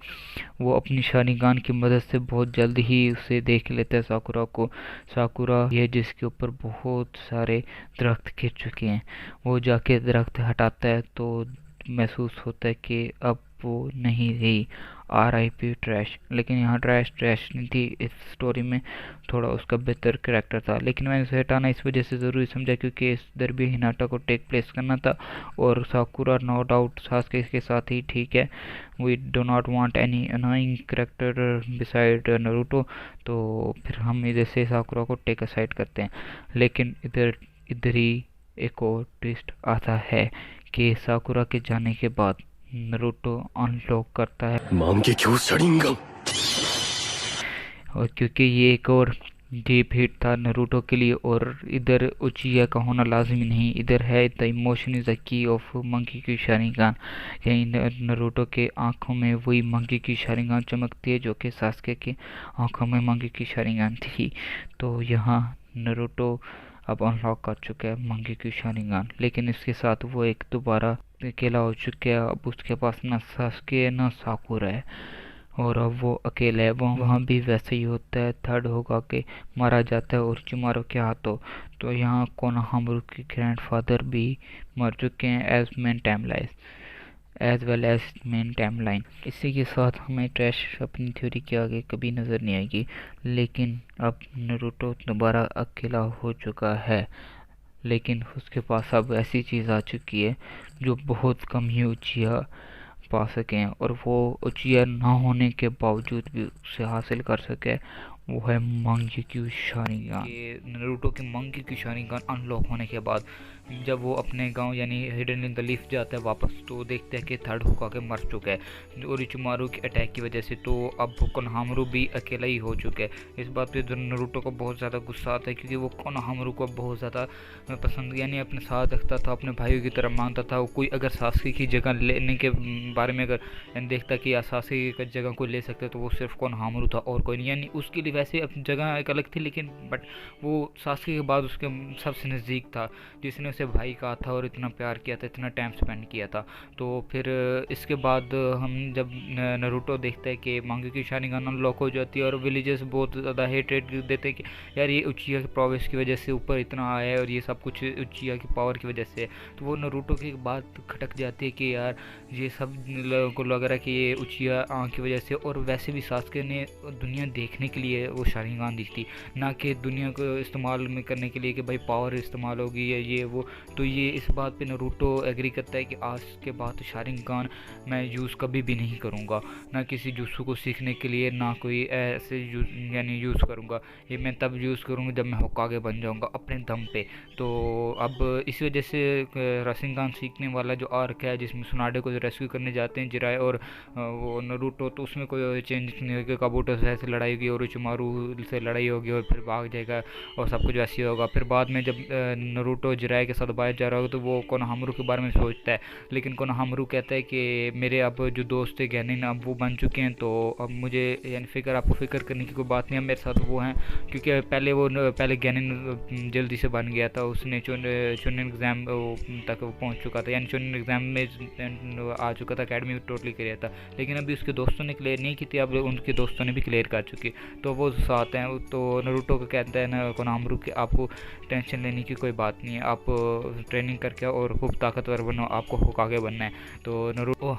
वो अपनी शारिगान की मदद से बहुत जल्द ही उसे देख लेता है साकुरा को। साकुरा ये जिसके ऊपर बहुत सारे दरख्त गिर चुके हैं, वो जाके दरख्त हटाता है तो महसूस होता है कि अब वो नहीं रही। RIP trash. लेकिन यहाँ ट्रैश ट्रैश नहीं थी, इस स्टोरी में थोड़ा उसका बेहतर कैरेक्टर था, लेकिन मैंने उसे हटाना इस वजह से ज़रूरी समझा क्योंकि इस दर भी हिनाटा को टेक प्लेस करना था, और साकुरा नो डाउट सास्के के साथ ही ठीक है। We do not want any annoying character beside Naruto, तो फिर हम इधर से साकुरा को टेक असाइड करते हैं। लेकिन इधर ही एक और ट्विस्ट आता है कि साकुरा के जाने के बाद नारुतो अनलॉक करता है। और क्योंकि ये एक और डीप हिट था नारुतो के लिए, और इधर उचिया का होना लाजमी नहीं, इधर है the emotion is the key of monkey की शारिंगान। यही नारुतो के आंखों में वही मंकी की शारिंगान चमकती है जो कि सास्के की आंखों में मंकी की शारिंगान थी। तो यहाँ नारुतो अब अनलॉक कर चुका है मंकी की शारिंगान, लेकिन इसके साथ वो एक दोबारा अकेला हो चुका है। अब उसके पास ना सास्के ना साकुरा है, और अब वो अकेला है। वहाँ भी वैसे ही होता है, थर्ड होगा के मारा जाता है ओरोचिमारू के हाथों। तो यहाँ कोनोहामारू के ग्रैंडफादर भी मर चुके हैं as main timeline, as well as main timeline. इसी के साथ हमें ट्रैश अपनी थ्योरी के आगे कभी नज़र नहीं आएगी। लेकिन अब नारुतो दोबारा अकेला हो चुका है, लेकिन उसके पास अब ऐसी चीज़ आ चुकी है जो बहुत कम ही उचिया पा सकें, और वो उचिया ना होने के बावजूद भी उसे हासिल कर सके। वो है मंकी की शारिंगान। ये नारुतो की मंकी की शारिंगान अनलॉक होने के बाद जब वो अपने गांव यानी हिडन इन द लीफ जाता है वापस, तो देखते हैं कि थर्ड होकागे मर चुका है ओरोचिमारू के अटैक की वजह से। तो अब कोनोहामारू भी अकेला ही हो चुका है। इस बात पे नारुतो को बहुत ज़्यादा गुस्सा आता है, क्योंकि वो कोनोहामारू को बहुत ज़्यादा पसंद यानी अपने साथ रखता था, अपने भाइयों की तरह मानता था। कोई अगर सास्के की जगह लेने के बारे में अगर देखता कि सास्के की जगह कोई ले सकते तो वो सिर्फ कोनोहामारू था और कोई नहीं। यानी उसके लिए वैसे अपनी जगह एक अलग थी, लेकिन बट वो सास्के के बाद उसके सबसे नज़दीक था, जिसने उसे भाई कहा था और इतना प्यार किया था, इतना टाइम स्पेंड किया था। तो फिर इसके बाद हम जब नारुतो देखते हैं कि मंकी की शारिंगान अनलॉक हो जाती है, और विलेजर्स बहुत ज़्यादा हेटेड देते हैं कि यार ये उचिया के प्रोग्रेस की वजह से ऊपर इतना आया है, और ये सब कुछ उचिया की पावर की वजह से। तो वो नारुतो की बात खटक जाती है कि यार ये सब लोगों को लग रहा है कि ये उचिया की वजह से। और वैसे भी सास्के ने दुनिया देखने के लिए वो शारिंगान दी थी, ना कि दुनिया को इस्तेमाल में करने के लिए कि भाई पावर इस्तेमाल होगी या ये वो। तो ये इस बात पे नारुतो एग्री करता है कि आज के बाद शारिंगान मैं यूज़ कभी भी नहीं करूँगा, ना किसी जुत्सु को सीखने के लिए, ना कोई ऐसे यानी यूज़ करूँगा। ये मैं तब यूज़ करूँगा जब मैं होकागे बन जाऊँगा अपने दम पे। तो अब इस वजह से राशिंगान सीखने वाला जो आर्क है जिसमें सुनाडे को रेस्क्यू करने जाते हैं जिराए और वो नारुतो, तो उसमें कोई चेंज नहीं होगा। काबुटो से ऐसे लड़ाई होगी, ओरोचिमारू से लड़ाई होगी और फिर भाग जाएगा और सब कुछ वैसे ही होगा। फिर बाद में जब नारुतो जिराए के साथ बाहर जा रहा होगा तो वो कोनोहामारू के बारे में सोचता है, लेकिन कोनोहामारू कहता है कि मेरे अब जो दोस्त थे गैनिन अब वो बन चुके हैं, तो अब मुझे यानी फिक्र आपको फिक्र करने की कोई बात नहीं है, मेरे साथ वो हैं। क्योंकि पहले गैनिन जल्दी से बन गया था, उसने चुनिन एग्ज़ाम तक पहुंच चुका था, यानी चुनिन एग्ज़ाम में आ चुका था, अकेडमी में टोटली क्लियर था। लेकिन अभी उसके दोस्तों ने क्लियर नहीं की थी, अब उनके दोस्तों ने भी क्लियर कर चुकी, तो वो साथ हैं। तो नारुतो को कहता है ना कोनोहामारू कि आपको टेंशन लेने की कोई बात नहीं है, आप ट्रेनिंग करके और खूब ताकतवर बनो, आपको होकागे बनना है। तो नारुतो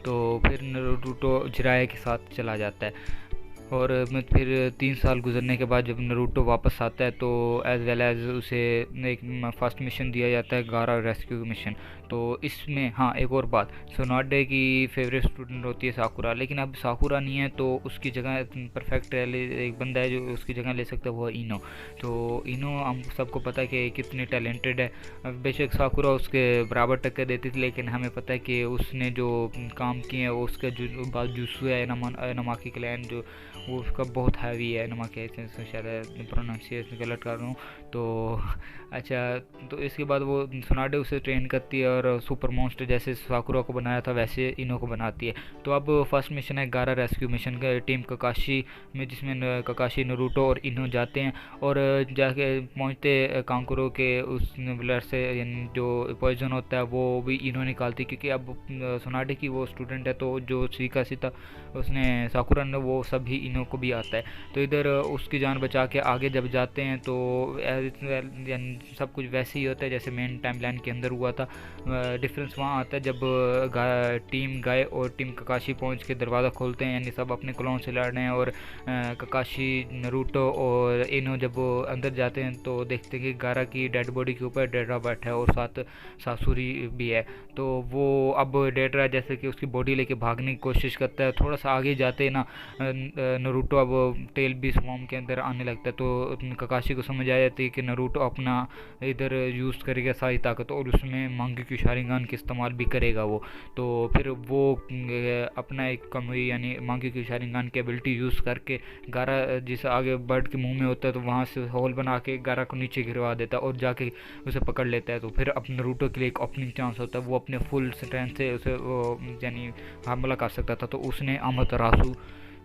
तो फिर नारुतो जिराए के साथ चला जाता है। और फिर 3 साल गुजरने के बाद जब नारुतो वापस आता है तो एज वेल एज उसे एक फर्स्ट मिशन दिया जाता है, गारा रेस्क्यू मिशन। तो इसमें हाँ एक और बात, सुनाडे की फेवरेट स्टूडेंट होती है साकुरा, लेकिन अब साकुरा नहीं है तो उसकी जगह परफेक्ट एक बंदा है जो उसकी जगह ले सकता है, वो है इनो। तो इनो हम सबको पता है कि कितनी टैलेंटेड है। बेशक साकुरा उसके बराबर टक्कर देती थी, लेकिन हमें पता है कि उसने जो काम किए हैं उसका जो जुस्सु है नमाकी क्लैन जो वो उसका बहुत हैवी है। नमाकी शायद प्रोनाउंसिएशन गलत कर रहा हूँ तो अच्छा। तो इसके बाद वो सुनाडे उसे ट्रेन करती है और सुपर मॉन्स्टर जैसे साकुरा को बनाया था वैसे इनो को बनाती है। तो अब फर्स्ट मिशन है गारा रेस्क्यू मिशन का टीम ककाशी में, जिसमें ककाशी नारुतो और इनो जाते हैं और जाके पहुंचते कांकुरो के उस ब्लड से जो पॉइजन होता है वो भी इनो निकालती, क्योंकि अब सुनाडे की वो स्टूडेंट है तो जो सीकासी था उसने साकुरा ने वो सभी इनो को भी आता है। तो इधर उसकी जान बचा के आगे जब जाते हैं तो सब कुछ वैसे ही होता है जैसे मेन टाइमलाइन के अंदर हुआ था। डिफरेंस वहाँ आता है जब टीम गाय और टीम ककाशी पहुँच के दरवाज़ा खोलते हैं, यानी सब अपने क्लोन से लड़ रहे हैं और ककाशी नारुतो और इनो जब अंदर जाते हैं तो देखते हैं कि गारा की डेड बॉडी के ऊपर डेडरा बैठा है और साथ सासुरी भी है। तो वो अब डेडरा जैसे कि उसकी बॉडी लेके भागने की कोशिश करता है। थोड़ा सा आगे जाते ना नरूटो अब टेल बीस फॉर्म के अंदर आने लगता है तो ककाशी को समझ आ जाती है कि नरूटो अपना इधर यूज़ करेगा सारी ताकत और उसमें मांग्योक्यू शारिंगान के इस्तेमाल भी करेगा वो। तो फिर वो अपना एक कमी यानी मांग्योक्यू शारिंगान की एबिलिटी यूज़ करके गारा जिसे आगे बर्ड के मुंह में होता है तो वहाँ से होल बना के गारा को नीचे गिरवा देता है और जाके उसे पकड़ लेता है। तो फिर अब नरूटो के लिए एक ओपनिंग चांस होता है, वो अपने फुल स्ट्रेंथ से उसे यानी हमला कर सकता था, तो उसने अमातेरासु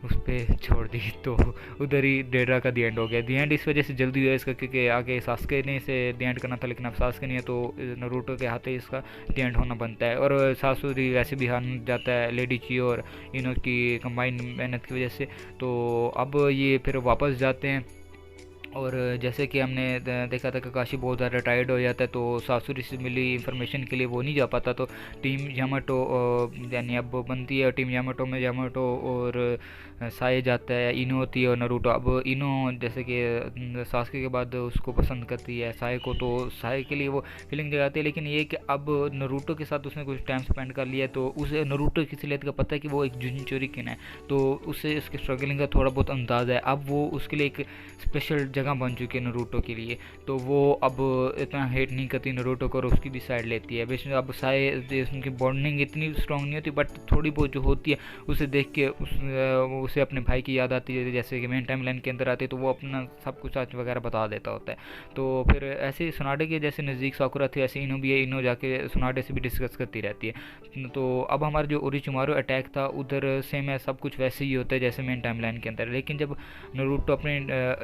उस पर छोड़ दी। तो उधर ही डेरा का दी एंड हो गया। दी एंड इस वजह से जल्दी हुआ इसका क्योंकि आगे सास्के ने इसे दी एंड करना था, लेकिन अब सास्के नहीं है तो नरूटो के हाथ ही इसका दी एंड होना बनता है। और सासुरी वैसे भी हार जाता है लेडी चियो और इनो की कंबाइंड मेहनत की वजह से। तो अब ये फिर वापस जाते हैं और जैसे कि हमने देखा था ककाशी बहुत ज़्यादा टायर्ड हो जाता है तो सासुरी से मिली इन्फॉर्मेशन के लिए वो नहीं जा पाता। तो टीम यामाटो यानी अब बनती है टीम यामाटो में यामाटो और साए जाता है, इनो होती है और नरूटो। अब इनो जैसे कि सास्के के बाद उसको पसंद करती है साए को, तो साए के लिए वो फीलिंग जगाती है। लेकिन ये कि अब नरूटो के साथ उसने कुछ टाइम स्पेंड कर लिया तो उसे नरूटो की असलियत का पता है कि वो एक जुनिचोरिकिन है, तो उसे इसके स्ट्रगलिंग का थोड़ा बहुत अंदाज़ा है। अब वो उसके लिए एक स्पेशल जगह बन चुकी है नरूटो के लिए, तो वो अब इतना हेट नहीं करती नरूटो को और उसकी भी साइड लेती है। बेशक अब साए उनकी बॉन्डिंग इतनी स्ट्रॉन्ग नहीं होती बट थोड़ी बहुत जो होती है उसे देख के उसे अपने भाई की याद आती है, जैसे कि मेन टाइम लाइन के अंदर आती है तो वो अपना सब कुछ सच वगैरह बता देता होता है। तो फिर ऐसे सुनाडे के जैसे नज़दीक साकुरा थी ऐसे इनो भी है, इनो जाके सुनाडे से भी डिस्कस करती रहती है। तो अब हमारा जो ओरिचिमारू अटैक था उधर सेम है, सब कुछ वैसे ही होता है जैसे मेन टाइम लाइन के अंदर। लेकिन जब नरूटो अपने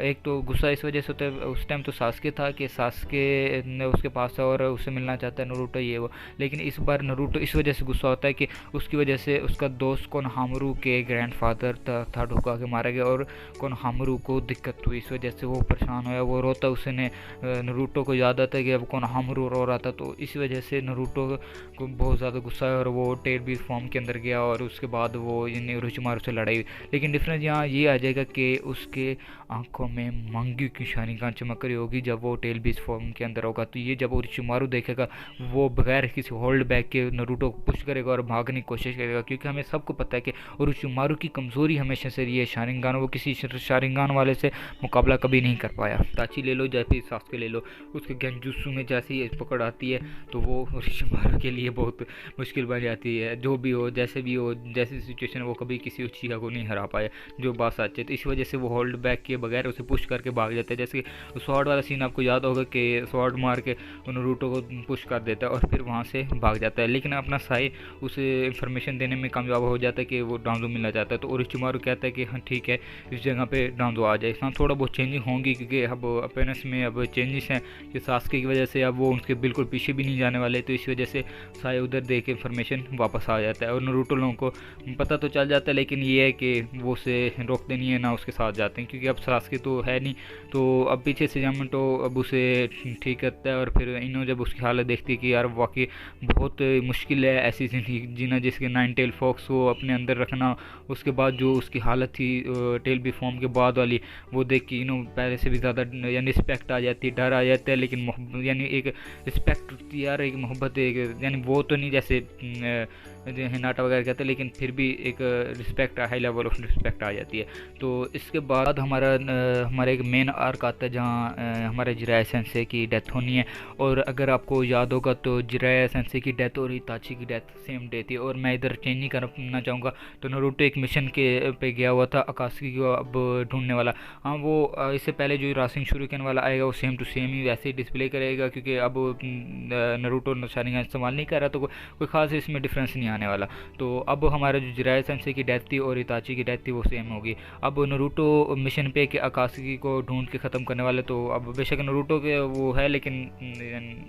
एक तो गुस्सा इस वजह से होता है, उस टाइम तो सास्के था कि सास्के ने उसके पास था और उससे मिलना चाहता है नरूटो ये वो, लेकिन इस बार नरूटो इस वजह से गुस्सा होता है कि उसकी वजह से उसका दोस्त कोनोहामारू के ग्रैंडफादर था ढुका के मारा गया और कोनोहामारू को दिक्कत हुई, इस वजह से वो परेशान हुआ, वो रोता। उसने नरूटो को याद आता है कि अब कोनोहामारू रो रहा था, तो इस वजह से नरूटो को बहुत ज़्यादा गुस्सा है और वो टेल बीस फॉर्म के अंदर गया और उसके बाद वो ओरोचिमारू से लड़ाई हुई। लेकिन डिफरेंस यहाँ ये आ जाएगा कि उसके आंखों में मांग्योक्यू शारिंगान चमक रही होगी जब वो टेल बीस फॉर्म के अंदर होगा। तो ये जब ओरोचिमारू देखेगा वो बगैर किसी होल्ड बैक के नरूटो को पुश करेगा और भागने की कोशिश करेगा, क्योंकि हमें सबको पता है कि ओरोचिमारू की कमज़ोरी हमेशा से रही है शारिंगान, वो किसी शारिंगान वाले से मुकाबला कभी नहीं कर पाया। ताची ले लो जैसे सास्के ले लो, उसके गेंजुत्सु में जैसी पकड़ आती है तो वो ओरोचिमारू के लिए बहुत मुश्किल बन जाती है। जो भी हो जैसे भी हो जैसी सिचुएशन वो कभी किसी उचिहा को नहीं हरा पाया जो बात सच है। तो इस वजह से वो होल्ड बैक के बगैर उसे पुश करके भाग जाता है। जैसे स्वॉर्ड वाला सीन आपको याद होगा कि स्वॉर्ड मार के नरूटो को पुश कर देता है और फिर वहाँ से भाग जाता है, लेकिन अपना साई उसे इन्फॉर्मेशन देने में कामयाब हो जाता है कि वो डांजो मिलना चाहता है। तो ओरोचिमारू कहता है कि हाँ ठीक है इस जगह पे डांजो आ जाए। हाँ थोड़ा बहुत चेंजिंग होंगी क्योंकि अब अपेयरेंस में अब चेंजेस हैं कि सास्के की वजह से अब वो उनके बिल्कुल पीछे भी नहीं जाने वाले, तो इस वजह से साई उधर दे के इन्फॉर्मेशन वापस आ जाता है और नरूटो लोगों को पता तो चल जाता है, लेकिन ये है कि वो उसे रोकते नहीं है ना उसके साथ जाते हैं क्योंकि अब सास्के तो है नहीं। तो अब पीछे से यामाटो अब उसे ठीक करता है और फिर इनो जब उसकी हालत देखती है कि यार वाकई बहुत मुश्किल है ऐसी ज़िंदगी जीना जिसके 9 टेल फॉक्स को अपने अंदर रखना, उसके बाद जो उसकी हालत थी टेल बी फॉर्म के बाद वाली, वो देख के इनो पहले से भी ज़्यादा यानी रिस्पेक्ट आ जाती है, डर आ जाता है, लेकिन यानी एक रिस्पेक्ट होती है यार, एक मोहब्बत एक यानी वो तो नहीं जैसे हिनाटा वगैरह कहते हैं, लेकिन फिर भी एक respect high level of respect आ जाती है। तो इसके बाद हमारा एक मेन आर्क आता है जहाँ हमारे जिराया सेंसे की डेथ होनी है। और अगर आपको याद होगा तो जिराया सेंसे की डेथ और हिताची की डेथ सेम डे थी। और मैं इधर चेंज नहीं करना चाहूँगा, तो नरूटो एक मिशन के पे गया हुआ था अकात्सुकी को अब ढूंढने वाला। हाँ वो इससे पहले जो रासिंग शुरू करने वाला आएगा वो सेम टू सेम ही वैसे ही डिस्प्ले करेगा, क्योंकि अब नरूटो शारिंगान इस्तेमाल नहीं कर रहा तो कोई खास इसमें डिफरेंस नहीं आने वाला। तो अब हमारा जो जिराया सेंसे की डेथ थी और हिताची की डेथ थी वो सेम होगी। अब नरूटो मिशन पे कि अकात्सुकी को ढूंढ के ख़त्म करने वाले, तो अब बेशक नरूटो के वो है लेकिन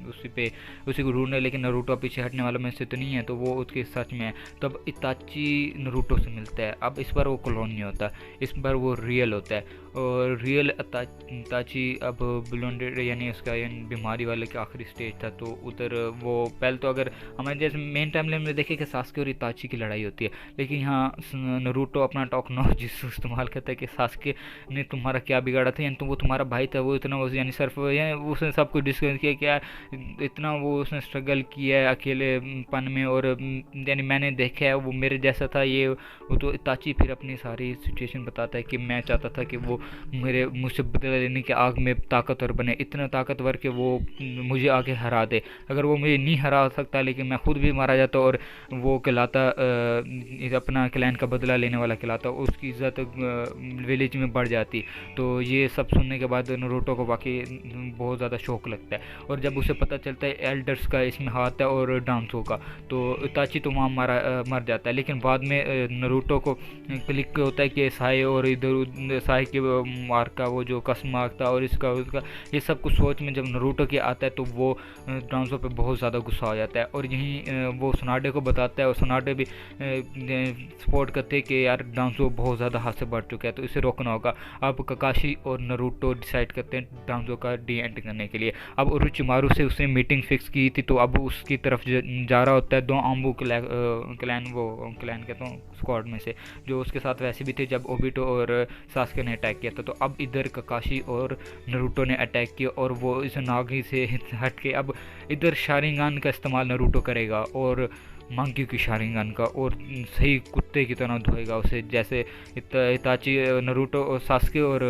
उसी को ढूंढने, लेकिन नरूटो पीछे हटने वाला में से तो नहीं है, तो वो उसके सच में है। तो अब हिताची नरूटो से मिलता है, अब इस बार वो क्लोन नहीं होता, इस बार वो रियल होता है। और रियल इताची अब ब्लोंडेड यानी उसका यानी बीमारी वाले का आखिरी स्टेज था। तो उधर वो पहले तो अगर हमारे जैसे मेन टाइमलाइन में देखें कि सास्के और इताची की लड़ाई होती है, लेकिन यहाँ नरूटो अपना टॉक नॉलेज इस्तेमाल करता है कि सास्के ने तुम्हारा क्या बिगाड़ा था, यानी वो तुम्हारा भाई था, वो इतना यानी सिर्फ यानी उसने सब कुछ डिस्कस किया क्या इतना वो उसने स्ट्रगल किया है अकेलेपन में, और यानी मैंने देखा है वो मेरे जैसा था ये वो। तो इताची फिर अपनी सारी सिचुएशन बताता है कि मैं चाहता था कि वो मुझसे बदला लेने की आग में ताकतवर बने, इतना ताकतवर कि वो मुझे आगे हरा दे। अगर वो मुझे नहीं हरा सकता लेकिन मैं खुद भी मारा जाता और वो कहलाता अपना क्लैन का बदला लेने वाला कहलाता, उसकी इज़्ज़त विलेज में बढ़ जाती। तो ये सब सुनने के बाद नारुतो को वाकई बहुत ज़्यादा शौक लगता है। और जब उसे पता चलता है एल्डर्स का इसमें हाथ है और डांसो का, तो इताची तो वहाँ मर जाता है। लेकिन बाद में नारुतो को क्लिक होता है कि साई और इधर साई के मार का वो जो कसम मार्क था और इसका उसका ये सब कुछ सोच में जब नारुतो के आता है तो वो डांसो पे बहुत ज़्यादा गुस्सा हो जाता है। और यहीं वो सुनाडे को बताता है और सुनाडे भी सपोर्ट करते हैं कि यार डांसो बहुत ज़्यादा हाथ से बढ़ चुका है तो इसे रोकना होगा। अब ककाशी और नारुतो डिसाइड करते हैं डांसो का डी एंड करने के लिए। अब ओरोचिमारू से उसने मीटिंग फिक्स की थी तो अब उसकी तरफ जा रहा होता है दो आम्बू क्लैन कहता हूँ स्क्वाड में से जो उसके साथ वैसे भी थे जब ओबिटो और सास्के ने अटैक किया था। तो अब इधर ककाशी और नारुतो ने अटैक किया और वो इस नागी से हट के अब इधर शारिंगान का इस्तेमाल नारुतो करेगा और मंकी की शारिंगान का, और सही कुत्ते की तरह धोएगा उसे। जैसे इताची नारुतो और सास्के और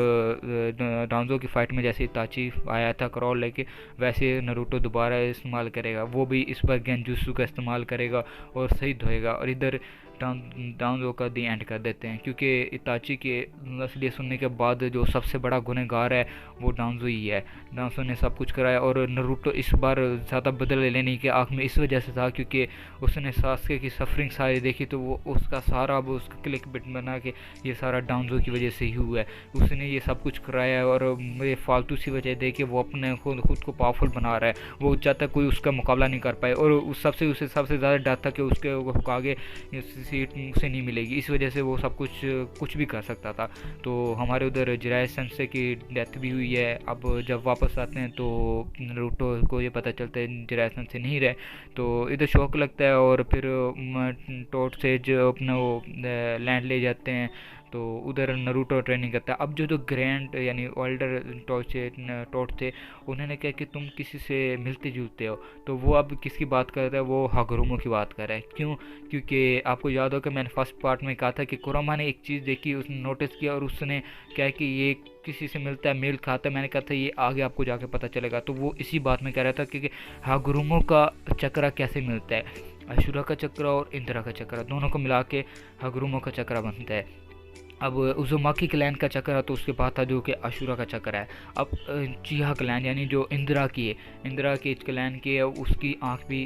डांजो की फाइट में जैसे इताची आया था क्रॉल लेके, वैसे नारुतो दोबारा इस्तेमाल करेगा। वो भी इस पर गेंजुत्सु का इस्तेमाल करेगा और सही धोएगा। और इधर डांजो का दी एंड कर देते हैं क्योंकि इताची के असली सुनने के बाद जो सबसे बड़ा गुनहगार है वो डांजो ही है। डांजो ने सब कुछ कराया और नारुतो इस बार ज़्यादा बदला लेने के आँख में इस वजह से था क्योंकि उसने सास्के की सफरिंग सारी देखी तो वो उसका सारा अब उसका क्लिक बिट बना के ये सारा डांजो की वजह से ही हुआ है। उसने ये सब कुछ कराया और ये फालतू सी वजह दे के वो अपने खुद को पावरफुल बना रहा है। वो चाहता कोई उसका मुकाबला नहीं कर पाए और उस उसे सबसे ज़्यादा डर था कि उसके आगे सीट उसे नहीं मिलेगी, इस वजह से वो सब कुछ भी कर सकता था। तो हमारे उधर जिराय सेंसे की डेथ भी हुई है। अब जब वापस आते हैं तो नारुतो को ये पता चलता है जिराय सेंसे नहीं रहे, तो इधर शौक लगता है और फिर टोट से जो अपना वो लैंड ले जाते हैं तो उधर नारुतो ट्रेनिंग करता है। अब जो ग्रैंड यानी ओल्डर टोट थे उन्होंने कहा कि तुम किसी से मिलते जुलते हो, तो वो अब किसकी बात कर रहा है, वो हागुरुमो की बात कर रहा है। क्यों? क्योंकि आपको याद होगा मैंने फर्स्ट पार्ट में कहा था कि कुरामा ने एक चीज़ देखी, उसने नोटिस किया और उसने कहा कि ये किसी से मिलता है मेल खाता है। मैंने कहा था ये आगे आपको जाके पता चलेगा, तो वो इसी बात में कह रहा था कि हागुरुमो का चक्रा कैसे मिलता है। अशुरा का चक्रा और इंदिरा का चक्रा दोनों को मिला के हागुरुमो का चक्रा बनता है। अब उजुमाकी क्लैन का चक्र है तो उसके बाद था जो कि अशुरा का चक्र है। अब चिहा क्लैन यानी जो इंदिरा की है, इंदिरा के क्लैन की है, उसकी आँख भी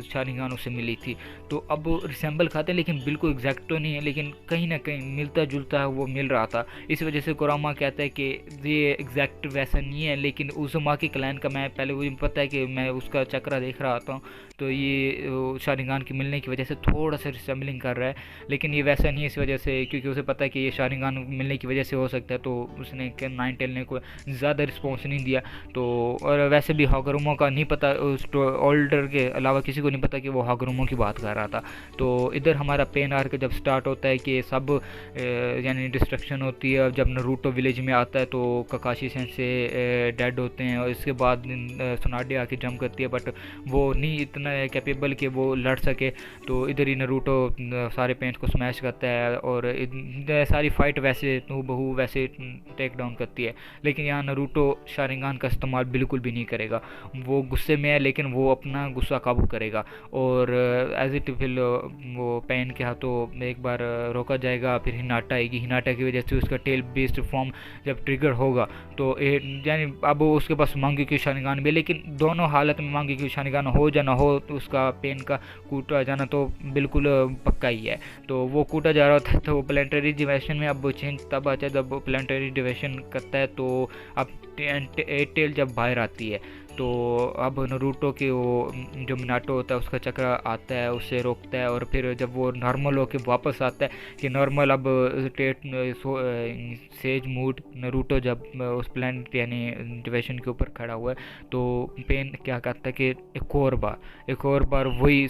शारिंगान उसे मिली थी। तो अब रिसेंबल खाते हैं लेकिन बिल्कुल एग्जैक्ट तो नहीं है, लेकिन कहीं ना कहीं मिलता जुलता है वो मिल रहा था। इस वजह से कुरामा कहता है कि ये एग्जैक्ट वैसा नहीं है, लेकिन उजुमाकी क्लैन का मैं पहले मुझे पता है कि मैं उसका चक्र देख रहा था तो ये शारिंगान के मिलने की वजह से थोड़ा सा रिसेंबलिंग कर रहा है, लेकिन ये वैसा नहीं है इस वजह से क्योंकि उसे पता है कि ये शारिंगान मिलने की वजह से हो सकता है। तो उसने नाइन टेल ने को ज़्यादा रिस्पॉन्स नहीं दिया। तो और वैसे भी हागुरुमो का नहीं पता, उस ओल्डर के अलावा किसी को नहीं पता कि वो हागुरुमो की बात कर रहा था। तो इधर हमारा पेन आर्क जब स्टार्ट होता है कि सब यानी डिस्ट्रक्शन होती है। जब नारुतो विलेज में आता है तो ककाशी सेंसे डेड होते हैं और इसके बाद सुनाडे आके जंप करती है, बट वो नहीं इतना कैपेबल कि वो लड़ सके। तो इधर ही नारुतो सारे पेंट को स्मैश करता है और सारी फाइट वैसे बहू वैसे टेक डाउन करती है। लेकिन यहाँ नारुतो शारिंगान का इस्तेमाल बिल्कुल भी नहीं करेगा। वो गुस्से में है लेकिन वो अपना गुस्सा काबू करेगा और एज इट फिल वो पेन के हाथों एक बार रोका जाएगा। फिर हिनाटा आएगी, हिनाटा की वजह से उसका टेल बेस्ड फॉर्म जब ट्रिगर होगा तो यानी अब उसके पास मांगी की शारिंगान भी, लेकिन दोनों हालत में मांगी की शारिंगान हो या ना हो तो उसका पेन का कूटा जाना तो बिल्कुल पक्का ही है। तो वो कूटा जा रहा था तो प्लानिटरी डिविजन में अब वो चेंज तब आता है जब प्लानिटरी डिविजन करता है तो अब एट टेल जब बाहर आती है तो अब नरूटो के वो जो मिनाटो होता है उसका चक्र आता है, उससे रोकता है, और फिर जब वो नॉर्मल होके वापस आता है कि नॉर्मल अब टेट सेज मूड नरूटो जब उस प्लानट यानी डिवेशन के ऊपर खड़ा हुआ है तो पेन क्या कहता है कि एक और बार वही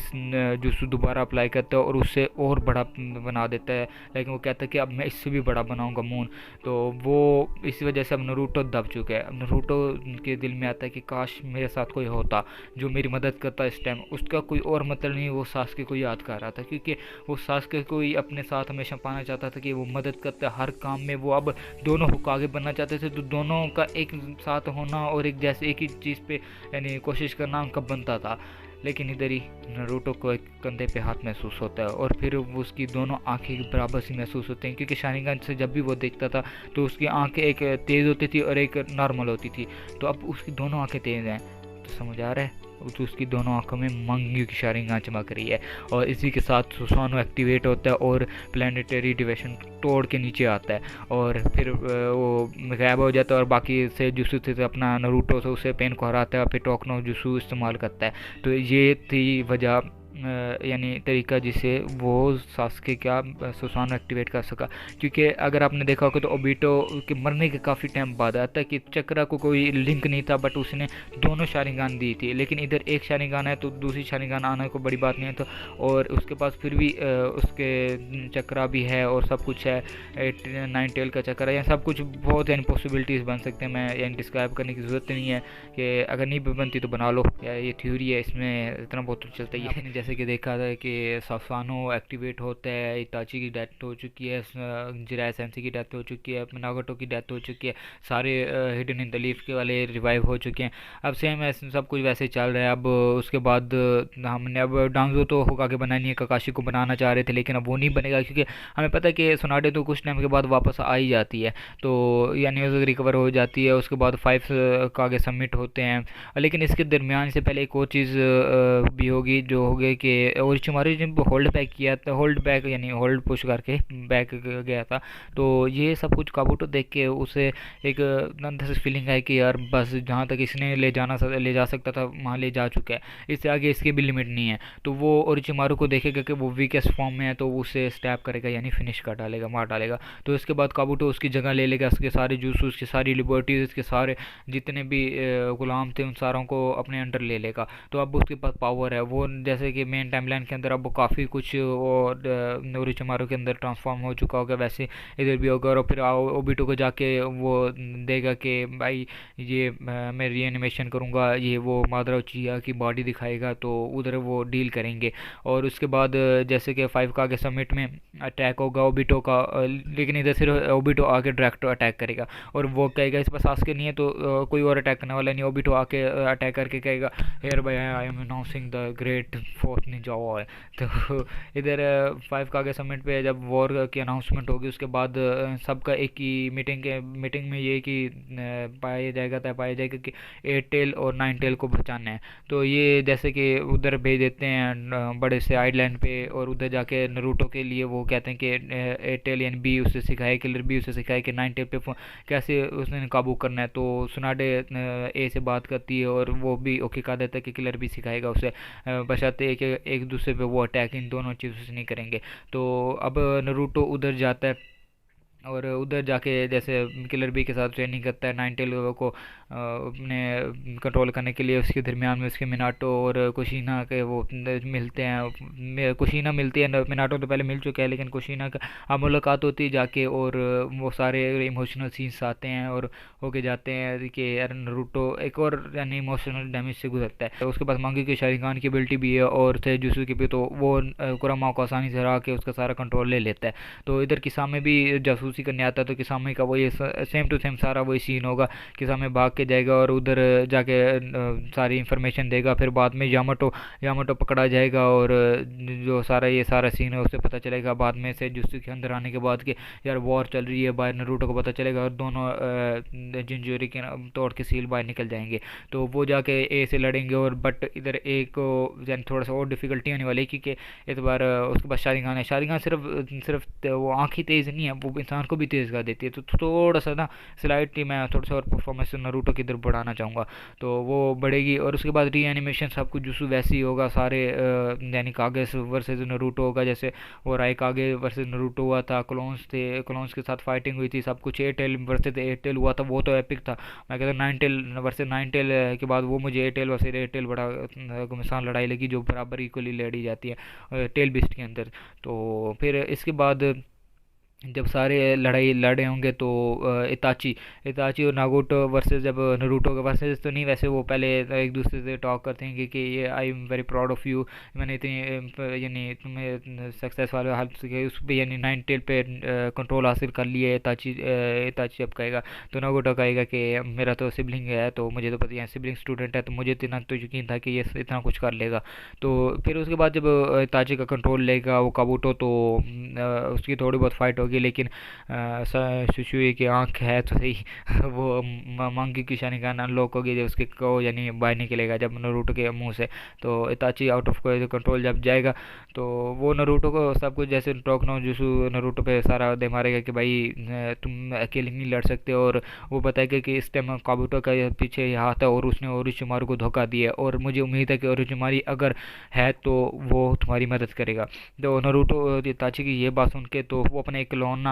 जुस्सु दोबारा अप्लाई करता है और उससे और बड़ा बना देता है। लेकिन वो कहता है कि अब मैं इससे भी बड़ा बनाऊंगा मून। तो वो इसी वजह से अब नरूटो दब चुका है। अब नरूटो के दिल में आता है कि काश मेरे साथ कोई होता जो मेरी मदद करता इस टाइम। उसका कोई और मतलब नहीं, वो सासके को याद कर रहा था क्योंकि वो सासके को ही अपने साथ हमेशा पाना चाहता था कि वो मदद करता हर काम में। वो अब दोनों होकागे बनना चाहते थे, तो दोनों का एक साथ होना और एक जैसे एक ही चीज़ पे यानी कोशिश करना उनका बनता था। लेकिन इधर ही नरूटो को एक कंधे पे हाथ महसूस होता है और फिर उसकी दोनों आंखें बराबर सी महसूस होती हैं क्योंकि शारिंगन से जब भी वो देखता था तो उसकी आंखें एक तेज़ होती थी और एक नॉर्मल होती थी। तो अब उसकी दोनों आंखें तेज़ हैं, तो समझ आ रहा है, तो उसकी दोनों आंखों में मंग्यू की शारिंगन चमक रही है। और इसी के साथ सुसानो एक्टिवेट होता है और प्लानिटरी डिवेशन तोड़ के नीचे आता है और फिर वो गायब हो जाता है और बाकी से जुस्सु से अपना नरूटो से उसे पेन को हराता है और फिर टोकनो जुस्सु इस्तेमाल करता है। तो ये थी वजह यानी तरीका जिससे वो सास्के का सुसानो एक्टिवेट कर सका। क्योंकि अगर आपने देखा होगा तो ओबिटो के मरने के काफ़ी टाइम बाद आता है कि चक्रा को कोई लिंक नहीं था, बट उसने दोनों शारिंगान दी थी। लेकिन इधर एक शारिंगान है तो दूसरी शारिंगान आना को बड़ी बात नहीं है। तो और उसके पास फिर भी उसके चक्रा भी है और सब कुछ है, 9 टेल का चक्रा है, सब कुछ बहुत यानी पॉसिबिलिटीज़ बन सकते हैं। मैं यानी डिस्क्राइब करने की ज़रूरत नहीं है कि अगर नहीं बनती तो बना लो, या ये थ्योरी है, इसमें इतना बहुत तो चलता ही है। जैसे कि देखा था कि सुसानो एक्टिवेट होता है, इताची की डेथ हो चुकी है, जिराय सेंसी की डेथ हो चुकी है, नागोटो की डेथ हो चुकी है, सारे हिडन इन द लीफ के वाले रिवाइव हो चुके हैं। अब सेम ऐसे सब कुछ वैसे चल रहा है। अब उसके बाद हमने अब डांजो तो होकागे बनानी है, ककाशी को बनाना चाह रहे थे लेकिन अब वो नहीं बनेगा क्योंकि हमें पता है कि सुनाडे तो कुछ टाइम के बाद वापस आ ही जाती है, तो यानी रिकवर हो जाती है। उसके बाद 5 कागे सबमिट होते हैं। लेकिन इसके दरमियान से पहले एक और चीज़ भी होगी जो होगी कि ओरोचिमारू जब होल्ड बैक किया था, होल्ड बैक यानी होल्ड पुश करके बैक गया था, तो ये सब कुछ काबूटो देख के उसे एक अंदर से फीलिंग है कि यार बस जहाँ तक इसने ले जा सकता था वहाँ ले जा चुका है, इससे आगे इसकी भी लिमिट नहीं है। तो वो ओरोचिमारू को देखेगा कि वो वीकेस्ट फॉर्म में है तो उसे स्टैप करेगा यानी फिनिश कर डालेगा, मार डालेगा। तो इसके बाद काबूटो उसकी जगह ले लेगा, उसके सारे जूसू, उसकी सारी लिबर्टीज, उसके सारे जितने भी गुलाम थे उन सारों को अपने अंडर ले लेगा। तो अब उसके पास पावर है, वो जैसे कि मेन टाइमलाइन के अंदर अब वो काफ़ी कुछ ओरोचिमारू के अंदर ट्रांसफॉर्म हो चुका होगा, वैसे इधर भी होगा। और फिर ओबिटो को जाके वो देगा कि भाई ये मैं रीएनिमेशन करूँगा, ये वो मादरा उचिया की बॉडी दिखाएगा, तो उधर वो डील करेंगे। और उसके बाद जैसे कि 5 का आगे समिट में अटैक होगा ओबिटो का, लेकिन इधर सिर्फ ओबिटो आके डायरेक्ट अटैक करेगा और वो कहेगा इस पर सास्के नहीं है तो कोई और अटैक करने वाला नहीं। ओबिटो आके अटैक करके कहेगा here bye I am announcing the great fourth Ninja war. तो इधर 5 का आगे समिट पे जब वॉर की अनाउंसमेंट होगी उसके बाद सबका एक ही मीटिंग में ये कि तय पाया जाएगा कि 8 टेल और 9 टेल को बचाना है। तो ये जैसे कि उधर भेज देते हैं बड़े से आइलैंड पे, और उधर जाके नरूटो के लिए वो कहते हैं कि 8 टेल यानी बी उसे सिखाए, किलर बी उसे सिखाए कि 9 टेल पे कैसे उसने काबू करना है। तो सुनाडे ए से बात करती है और वो भी ओके कह देता है कि किलर बी सिखाएगा उसे, बशाते एक दूसरे पे वो अटैक इन दोनों चीज़ों से नहीं करेंगे। तो अब नरूटो उधर जाता है और उधर जाके जैसे किलर बी के साथ ट्रेनिंग करता है 9 टेल को अपने कंट्रोल करने के लिए। उसके दरमियान में उसके मिनाटो और कुशीना के वो मिलते हैं, कुशीना मिलती है, मिनाटो तो पहले मिल चुका है लेकिन कुशीना का मुलाकात होती है जाके, और वो सारे इमोशनल सीन्स आते हैं और होके जाते हैं कि यार नरूटो एक और यानी इमोशनल डैमेज से गुजरता है। उसके पास मांगी के शारिंगान की एबिलिटी भी है और तेजुसु की भी, तो वो कुरामा को आसानी से हरा के उसका सारा कंट्रोल ले लेता है। तो इधर किसामे भी जासूसी करने आता है, तो किसामे का वही सेम टू सेम सारा वही सीन होगा। किसामे भाग के जाएगा और उधर जाके सारी इन्फॉर्मेशन देगा। फिर बाद में यामाटो पकड़ा जाएगा और जो ये सारा सीन है उससे पता चलेगा बाद में से जुस्सु के अंदर आने के बाद कि यार वॉर चल रही है बाहर, नरूटो को पता चलेगा और दोनों जिंजूरी के तोड़ के सील बाहर निकल जाएंगे। तो वो जाके ए से लड़ेंगे, और बट इधर ए को यानी थोड़ा सा और डिफिकल्टी होने वाली है क्योंकि इस बार उसके पास शारिंगान है। शारिंगान सिर्फ वो आँख ही तेज़ नहीं है, वो इंसान को भी तेज़ कर देती है। तो थोड़ा सा ना स्लाइटली मैं थोड़ा सा और परफॉर्मेंस नरूटो नरूटो की तरफ बढ़ाना चाहूँगा, तो वो बढ़ेगी। और उसके बाद री एनिमेशन सब कुछ जुसु वैसे ही होगा सारे, यानी कागे वर्सेस नरूटो होगा, जैसे वो राय कागे वर्सेस नरूटो हुआ था, क्लोन्स थे, क्लोन्स के साथ फाइटिंग हुई थी, सब कुछ एयरटेल वर्सेस एयरटेल हुआ था, वो तो एपिक था। मैं कहता हूँ nine tail versus nine tail के बाद वो मुझे एयरटेल वर्सेस एयरटेल बड़ा घमासान लड़ाई लगी, जो बराबर इक्वली लड़ी जाती है टेल बिस्ट के अंदर। तो फिर इसके बाद जब सारे लड़ाई लड़े होंगे तो इताची इताची और नागोटो वर्सेस, जब नरूटो के वर्सेस तो नहीं, वैसे वो पहले एक दूसरे से टॉक करते हैं कि ये I am very proud of you, मैंने इतनी यानी तुम्हें सक्सेस वाले हेल्प से उस पर यानी नाइन टेल पे कंट्रोल हासिल कर लिए। इताची अब कहेगा तो नागोटो कहेगा कि मेरा तो सिबलिंग है, तो मुझे तो पता है सिबलिंग स्टूडेंट है, तो मुझे इतना तो यकीन था कि ये इतना कुछ कर लेगा। तो फिर उसके बाद जब इताची का कंट्रोल लेगा वो काबूटो, तो उसकी थोड़ी बहुत फाइट होगी, लेकिन सुशुई की आंख है तो सही वो मंकी की शानिगान अनलॉक होगी जब उसके को यानी बाहर निकलेगा जब नरूटो के मुंह से। तो इताची आउट ऑफ कंट्रोल जब जाएगा तो वो नरूटो को सब कुछ जैसे टोकनो जुसु नरूटो पे सारा दे मारेगा कि भाई तुम अकेले नहीं लड़ सकते, और वो बताएगा कि इस टाइम काबूटो का पीछे हाथ है और उसने ओरोचिमारू को धोखा दिया, और मुझे उम्मीद है कि ओरोचिमारू अगर है तो वो तुम्हारी मदद करेगा। तो नरूटो इताची की ये बात सुन के तो वो अपने एक लौना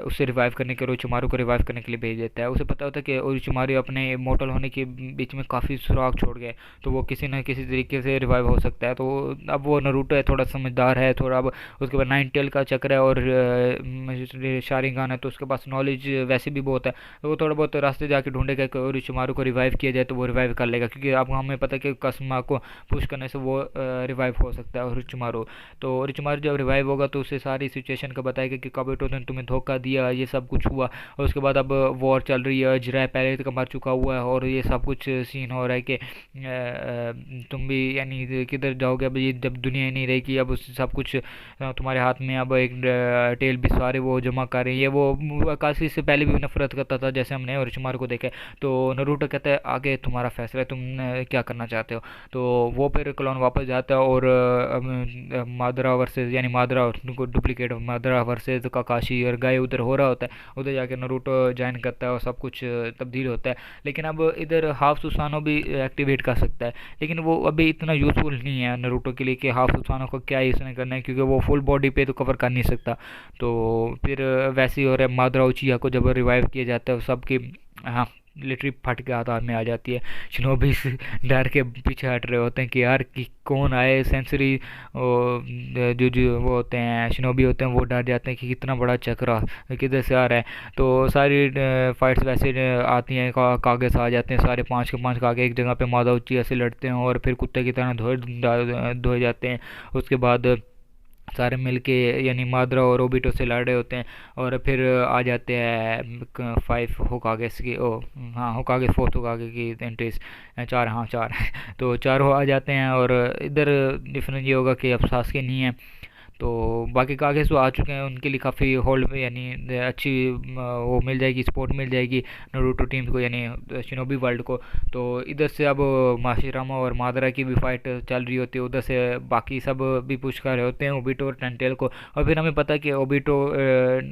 उसे रिवाइव करने के, ओरोचिमारू को रिवाइव करने के लिए भेज देता है। उसे पता होता है कि ओरोचिमारू अपने इमोर्टल होने के बीच में काफ़ी सुराग छोड़ गए, तो वो किसी न किसी तरीके से रिवाइव हो सकता है। तो अब वो नरूटो है थोड़ा समझदार है थोड़ा, अब उसके बाद नाइन टेल का चक्र है और शारिंगान है, तो उसके पास नॉलेज वैसे भी बहुत है, तो वो थोड़ा बहुत रास्ते जाके ढूंढेगा कि ओरोचिमारू को रिवाइव किया जाए, तो वो रिवाइव कर लेगा, क्योंकि अब हमें पता है कि कसमा को पुश करने से वो रिवाइव हो सकता है ओरोचिमारू। तो ओरोचिमारू जब रिवाइव होगा तो उसे सारी सिचुएशन का बताएगा कि काबूटो ने तुम्हें धोखा दिया, ये सब कुछ हुआ, और उसके बाद अब वॉर चल रही है, जिराय पहले तक मर चुका हुआ है, और ये सब कुछ सीन हो रहा है कि तुम भी यानी किधर जाओगे अब, ये जब दुनिया ही नहीं रहेगी, अब सब कुछ तुम्हारे हाथ में, अब एक टेल भी सारे वो जमा कर रही है। वो काशी से पहले भी नफरत करता था जैसे हमने ओरोचिमारू को देखा। तो नरूटो कहता है आगे तुम्हारा फैसला है, तुम क्या करना चाहते हो। तो वो फिर क्लोन वापस जाता है और मादरा वर्सेस यानी मादरा डुप्लीकेट मादरा वर्सेस काकाशी और गाय उधर हो रहा होता है, उधर जाके नरूटो ज्वाइन करता है और सब कुछ तब्दील होता है। लेकिन अब इधर हाफ सुसानो भी एक्टिवेट कर सकता है, लेकिन वो अभी इतना यूज़फुल नहीं है नरूटो के लिए कि हाफ सुसानो को क्या इसने करना है, क्योंकि वो फुल बॉडी पे तो कवर कर नहीं सकता। तो फिर वैसे ही हो रहा है, मादरा उचिया को जब रिवाइव किया जाता है सबकी हाँ लिटरी फट के हाथ में आ जाती है। शिनोबी डर के पीछे हट रहे होते हैं कि यार कि कौन आए, सेंसरी जो वो होते हैं शिनोबी होते हैं वो डर जाते हैं कि कितना बड़ा चक्रा किधर से आ रहा है। तो सारी फाइट्स वैसे आती हैं, कागज आ जाते हैं सारे 5 के 5 कागे एक जगह पे मादा उचिया से लड़ते हैं और फिर कुत्ते की तरह धोए जाते हैं। उसके बाद सारे मिलके यानी माद्रा और ओबिटो से लड़ रहे होते हैं, और फिर आ जाते हैं 5 होकागेस की हाँ होकागे 4th होकागे की एंट्रीज 4 हाँ 4 तो चारों आ जाते हैं। और इधर डिफरेंस ये होगा कि अब सासके नहीं है, तो बाकी कागज तो आ चुके हैं, उनके लिए काफ़ी होल्ड में यानी अच्छी वो मिल जाएगी, सपोर्ट मिल जाएगी नारुतो टीम को यानी शिनोबी वर्ल्ड को। तो इधर से अब माशिरामा और मादरा की भी फाइट चल रही होती है, उधर से बाकी सब भी पुश कर रहे होते हैं ओबिटो और टेंटेल को। और फिर हमें पता है कि ओबिटो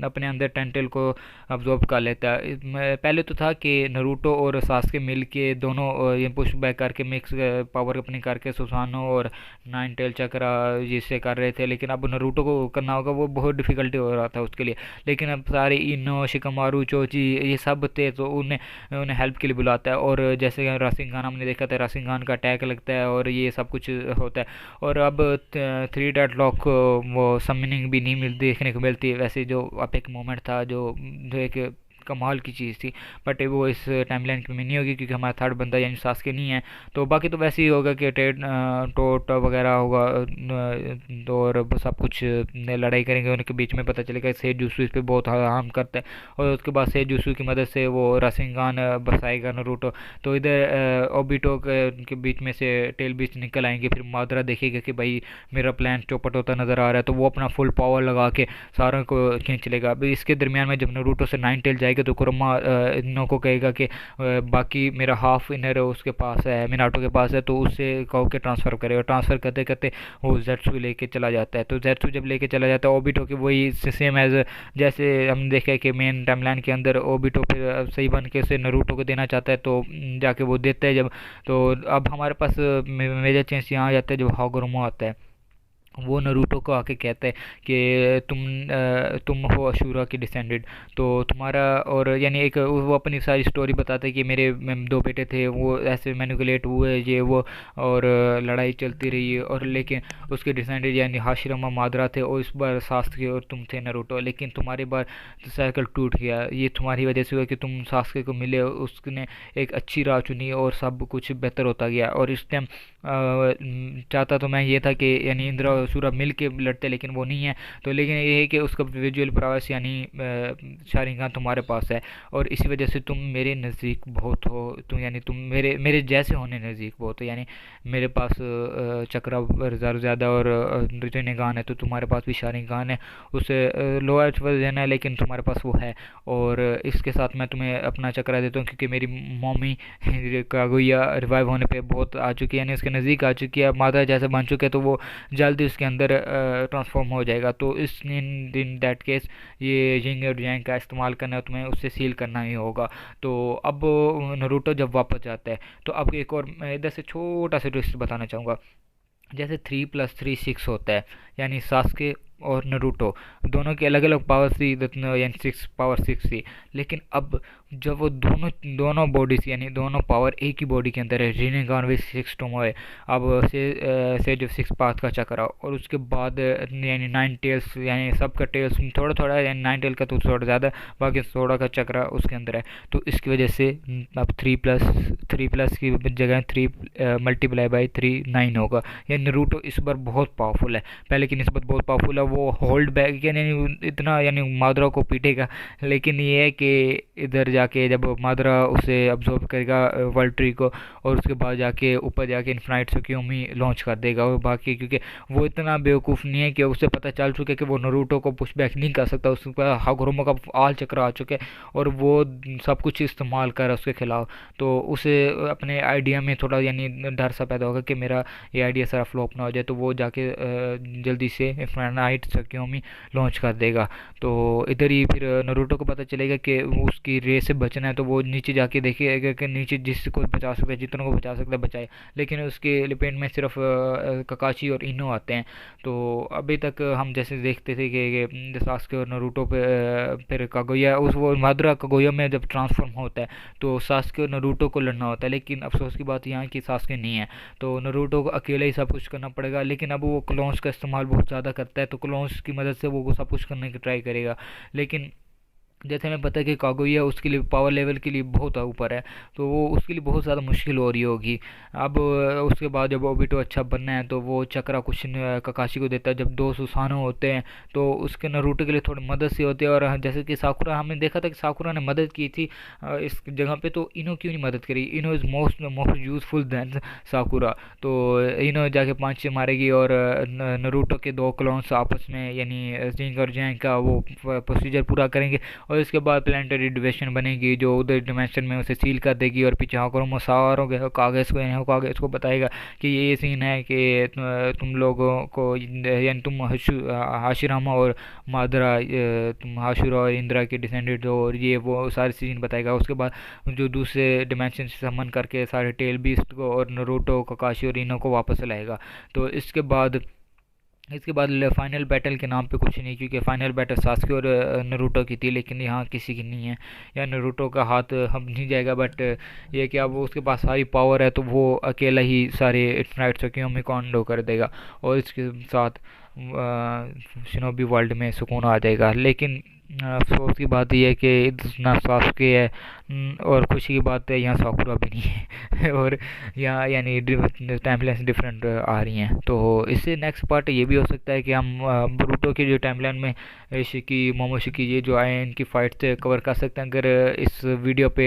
अपने अंदर टेंटेल को अब्जॉर्ब कर लेता है। पहले तो था कि नारुतो और सास्के मिल के दोनों ये पुश बैक करके मिक्स पावर अपनी करके सुसानो और नाइन टेल चक्रा जिससे कर रहे थे, लेकिन अब नारुतो को करना होगा, वो बहुत डिफिकल्टी हो रहा था उसके लिए। लेकिन अब सारे इनो शिकामारू चोची ये सब थे, तो उन्हें हेल्प के लिए बुलाता है। और जैसे रासिंगान हमने देखा था, रासिंगान का अटैक लगता है और ये सब कुछ होता है। और अब 3 डेडलॉक वो समनिंग भी नहीं देखने को मिलती है, वैसे जो अब एक मोमेंट था जो एक कमाल की चीज़ थी, बट वो इस टाइमलाइन में नहीं होगी क्योंकि हमारा थर्ड बंदा यानी सास्के नहीं है। तो बाकी तो वैसे ही होगा कि टोट वगैरह होगा, और सब कुछ लड़ाई करेंगे उनके बीच में, पता चलेगा सेजुसु इस पर बहुत हार्म करता है। और उसके बाद सेजुसु की मदद से वो रासिंगान बसाएगा नारुतो। तो इधर ओबिटो के बीच में से टेल बीच निकल आएंगे, फिर मादरा देखेगा कि भाई मेरा प्लान चौपट होता नज़र आ रहा है, तो वो अपना फुल पावर लगा के सारों को खींच लेगा। अभी इसके दरमियान में जब नारुतो से नाइन टेल जाएगा आएगा तो कुरमा नो को कहेगा कि बाकी मेरा हाफ इनर उसके पास है, मिनाटो के पास है, तो उससे कहो के ट्रांसफ़र करेगा। ट्रांसफ़र करते करते वो जेट्सू लेके चला जाता है। तो जेट्सू जब लेके चला जाता है ओबिटो की वही सेम एज जैसे हम देखे कि मेन टाइमलाइन के अंदर ओबिटो फिर सही बन के उसे नरूटो को देना चाहता है, तो जाके वो देता है जब। तो अब हमारे पास मेजर चेंज यहाँ आ जाता है जब हागुरुमो आता है। वो नरूटो को आके कहता है कि तुम हो अशूरा की डिसेंडेड, तो तुम्हारा और यानी एक वो अपनी सारी स्टोरी बताता है कि मेरे दो बेटे थे, वो ऐसे मैनिपुलेट हुए ये वो, और लड़ाई चलती रही, और लेकिन उसके डिसेंडेड यानी हाशिरामा मादरा थे, और इस बार सास्के और तुम थे नरूटो, लेकिन तुम्हारी बार साइकिल टूट गया। ये तुम्हारी वजह से हुआ कि तुम सास्के को मिले, उसने एक अच्छी राह चुनी और सब कुछ बेहतर होता गया। और इस टाइम चाहता तो मैं ये था कि यानी इंद्र और सूर्य मिल के लड़ते, लेकिन वो नहीं है। तो लेकिन ये है कि उसका विजुअल प्रवास यानी शारिंगान तुम्हारे पास है, और इसी वजह से तुम मेरे नज़दीक बहुत हो, तुम यानी तुम मेरे मेरे जैसे होने नज़दीक बहुत हो। यानी मेरे पास चक्रा ज़्यादा और रिजोनेगान है, तो तुम्हारे पास भी शारिंगान है, उसे लोअर वर्जन है लेकिन तुम्हारे पास वो है। और इसके साथ मैं तुम्हें अपना चक्रा देता हूँ क्योंकि मेरी मम्मी कागुया रिवाइव होने पे बहुत आ चुकी है, यानी उसके नज़दीक आ चुकी है, माता जैसे बन चुके हैं, तो वो जल्दी उसके अंदर ट्रांसफॉर्म हो जाएगा। तो इस इन दैट केस ये जिंग और जैंग का इस्तेमाल करना है, तुम्हें उससे सील करना ही होगा। तो अब नरूटो जब वापस जाता है, तो अब एक और मैं इधर से छोटा सा ट्विस्ट बताना चाहूँगा। जैसे 3+3 6 होता है, यानी सास्के और नरूटो दोनों की अलग अलग पावर थी, यानी 6 पावर 6 थी। लेकिन अब जब वो दोनों दोनों बॉडीज यानी दोनों पावर एक ही बॉडी के अंदर है, रिनेगान विद 6 टोमोए, अब से जो 6 पाथ का चक्र, और उसके बाद यानी 9 टेल्स, यानी सबका टेल्स थोड़ा थोड़ा, यानी 9 टेल का तो थोड़ा ज़्यादा, बाकी थोड़ा का चक्र उसके अंदर है। तो इसकी वजह से अब 3+3+ की जगह 3 × 3 होगा। यानी नरूटो इस बार बहुत पावरफुल है, पहले की निस्बत बहुत पावरफुल है। वो होल्ड बैक यानी इतना यानी मादरा को पीटेगा, लेकिन ये है कि इधर जाके जब मादरा उसे अब्जॉर्ब करेगा वर्ल्ड ट्री को, और उसके बाद जाके ऊपर जाके इन्फिनाइट सुक्योमी लॉन्च कर देगा। और बाकी क्योंकि वो इतना बेवकूफ़ नहीं है कि उसे पता चल चुका है कि वो नरूटो को पुश बैक नहीं कर सकता, उसके पास हागुरुमा का आल चक्र आ चुके हैं, और वो सब कुछ इस्तेमाल कर उसके खिलाफ। तो उसे अपने आइडिया में थोड़ा यानी डर सा पैदा होगा कि मेरा ये आइडिया सारा फ्लॉप ना हो जाए, तो वो जाके जल्दी से इन्फिनाइट सुक्योमी लॉन्च कर देगा। तो इधर ही फिर नरूटो को पता चलेगा कि उसकी रेस से बचना है, तो वो नीचे जाके देखेगा कि नीचे जिसको बचा सकता है, जितनों को बचा सकता है बचाए, लेकिन उसके लिपेट में सिर्फ ककाशी और इनो आते हैं। तो अभी तक हम जैसे देखते थे कि सास्के और नरूटो पे फिर कागोया उस वो मादरा कागोया में जब ट्रांसफॉर्म होता है, तो सास्के और नरूटो को लड़ना होता है। लेकिन अफसोस की बात यहाँ की सास्के नहीं है, तो नरूटो को अकेले ही सब कुछ करना पड़ेगा। लेकिन अब वो क्लोन्स का इस्तेमाल बहुत ज़्यादा करता है, तो क्लोन्स की मदद से वो सब कुछ करने की ट्राई करेगा। लेकिन जैसे हमें पता है कि कागुया उसके लिए पावर लेवल के लिए बहुत ऊपर है, तो वो उसके लिए बहुत ज़्यादा मुश्किल हो रही होगी। अब उसके बाद जब ओबिटो अच्छा बनना है, तो वो चक्रा कुछ ककाशी को देता है। जब दो सुसानो होते हैं, तो उसके नरूटो के लिए थोड़ी मदद सी होती है। और जैसे कि साकुरा हमने देखा था कि साकुरा ने मदद की थी इस जगह पे, तो इनो क्यों नहीं मदद करी? Ino is most useful than Sakura. तो इनो जाके 5 मारेगी, और नरूटो के 2 क्लोन्स आपस में यानी जिंग और जैंग का वो प्रोसीजर पूरा करेंगे, और इसके बाद प्लानिटरी डिविजन बनेगी जो उधर डिमेंशन में उसे सील कर देगी। और पीछे हाकुरुमो सारों के कागज़ को बताएगा कि ये सीन है कि तुम लोगों को यानी तुम हाशिरामा और मादरा, तुम हाशुरा और इंद्रा के डिसेंडेंट हो, और ये वो सारे सीन बताएगा। उसके बाद जो दूसरे डिमेंशन से समन करके सारे टेल बीस्ट को और नरूटो ककाशी और इनो को वापस लाएगा। तो इसके बाद फाइनल बैटल के नाम पे कुछ नहीं, क्योंकि फाइनल बैटल सास्के और नरूटो की थी, लेकिन यहाँ किसी की नहीं है। या नरूटो का हाथ हम नहीं जाएगा, बट ये कि अब उसके पास सारी पावर है, तो वो अकेला ही सारे इन्फिनाइट सुक्योमी को अंडो कर देगा, और इसके साथ शिनोबी वर्ल्ड में सुकून आ जाएगा। लेकिन अफसोस की बात यह है कि ना सास्के है, और खुशी की बात है यहाँ साकुरा भी नहीं है और यहाँ यानी टाइमलाइन डिफरेंट आ रही हैं। तो इससे नेक्स्ट पार्ट ये भी हो सकता है कि हम ब्रूटो की जो टाइमलाइन में शिकी मोमोशिकी ये जो आए हैं इनकी फाइट्स कवर कर सकते हैं। अगर इस वीडियो पे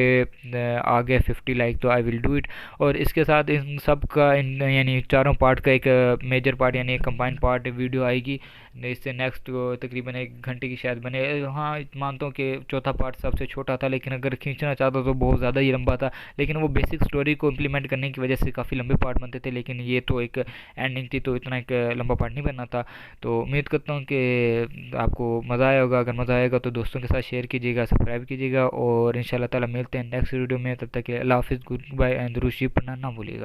आ गए 50 लाइक तो आई विल डू इट। और इसके साथ इन सब का यानी चारों पार्ट का एक मेजर पार्ट यानी एक कंबाइंड पार्ट वीडियो आएगी। इससे नेक्स्ट तकरीबन 1 घंटे की शायद बने, हाँ मानता हूँ कि चौथा पार्ट सबसे छोटा था, लेकिन अगर खींचना चाहता तो बहुत ज़्यादा ही लंबा था। लेकिन वो बेसिक स्टोरी को इम्प्लीमेंट करने की वजह से काफ़ी लंबे पार्ट बनते थे, लेकिन ये तो एक एंडिंग थी तो इतना एक लंबा पार्ट नहीं बनना था। तो उम्मीद करता हूँ कि आपको मज़ा आया होगा। अगर मज़ा आएगा तो दोस्तों के साथ शेयर कीजिएगा, सब्सक्राइब कीजिएगा, और इंशाल्लाह ताला मिलते हैं नेक्स्ट वीडियो में। तब तक के लिए अल्लाह हाफिज़, गुड बाय एंड दुरूद शरीफ पढ़ना ना भूलिएगा।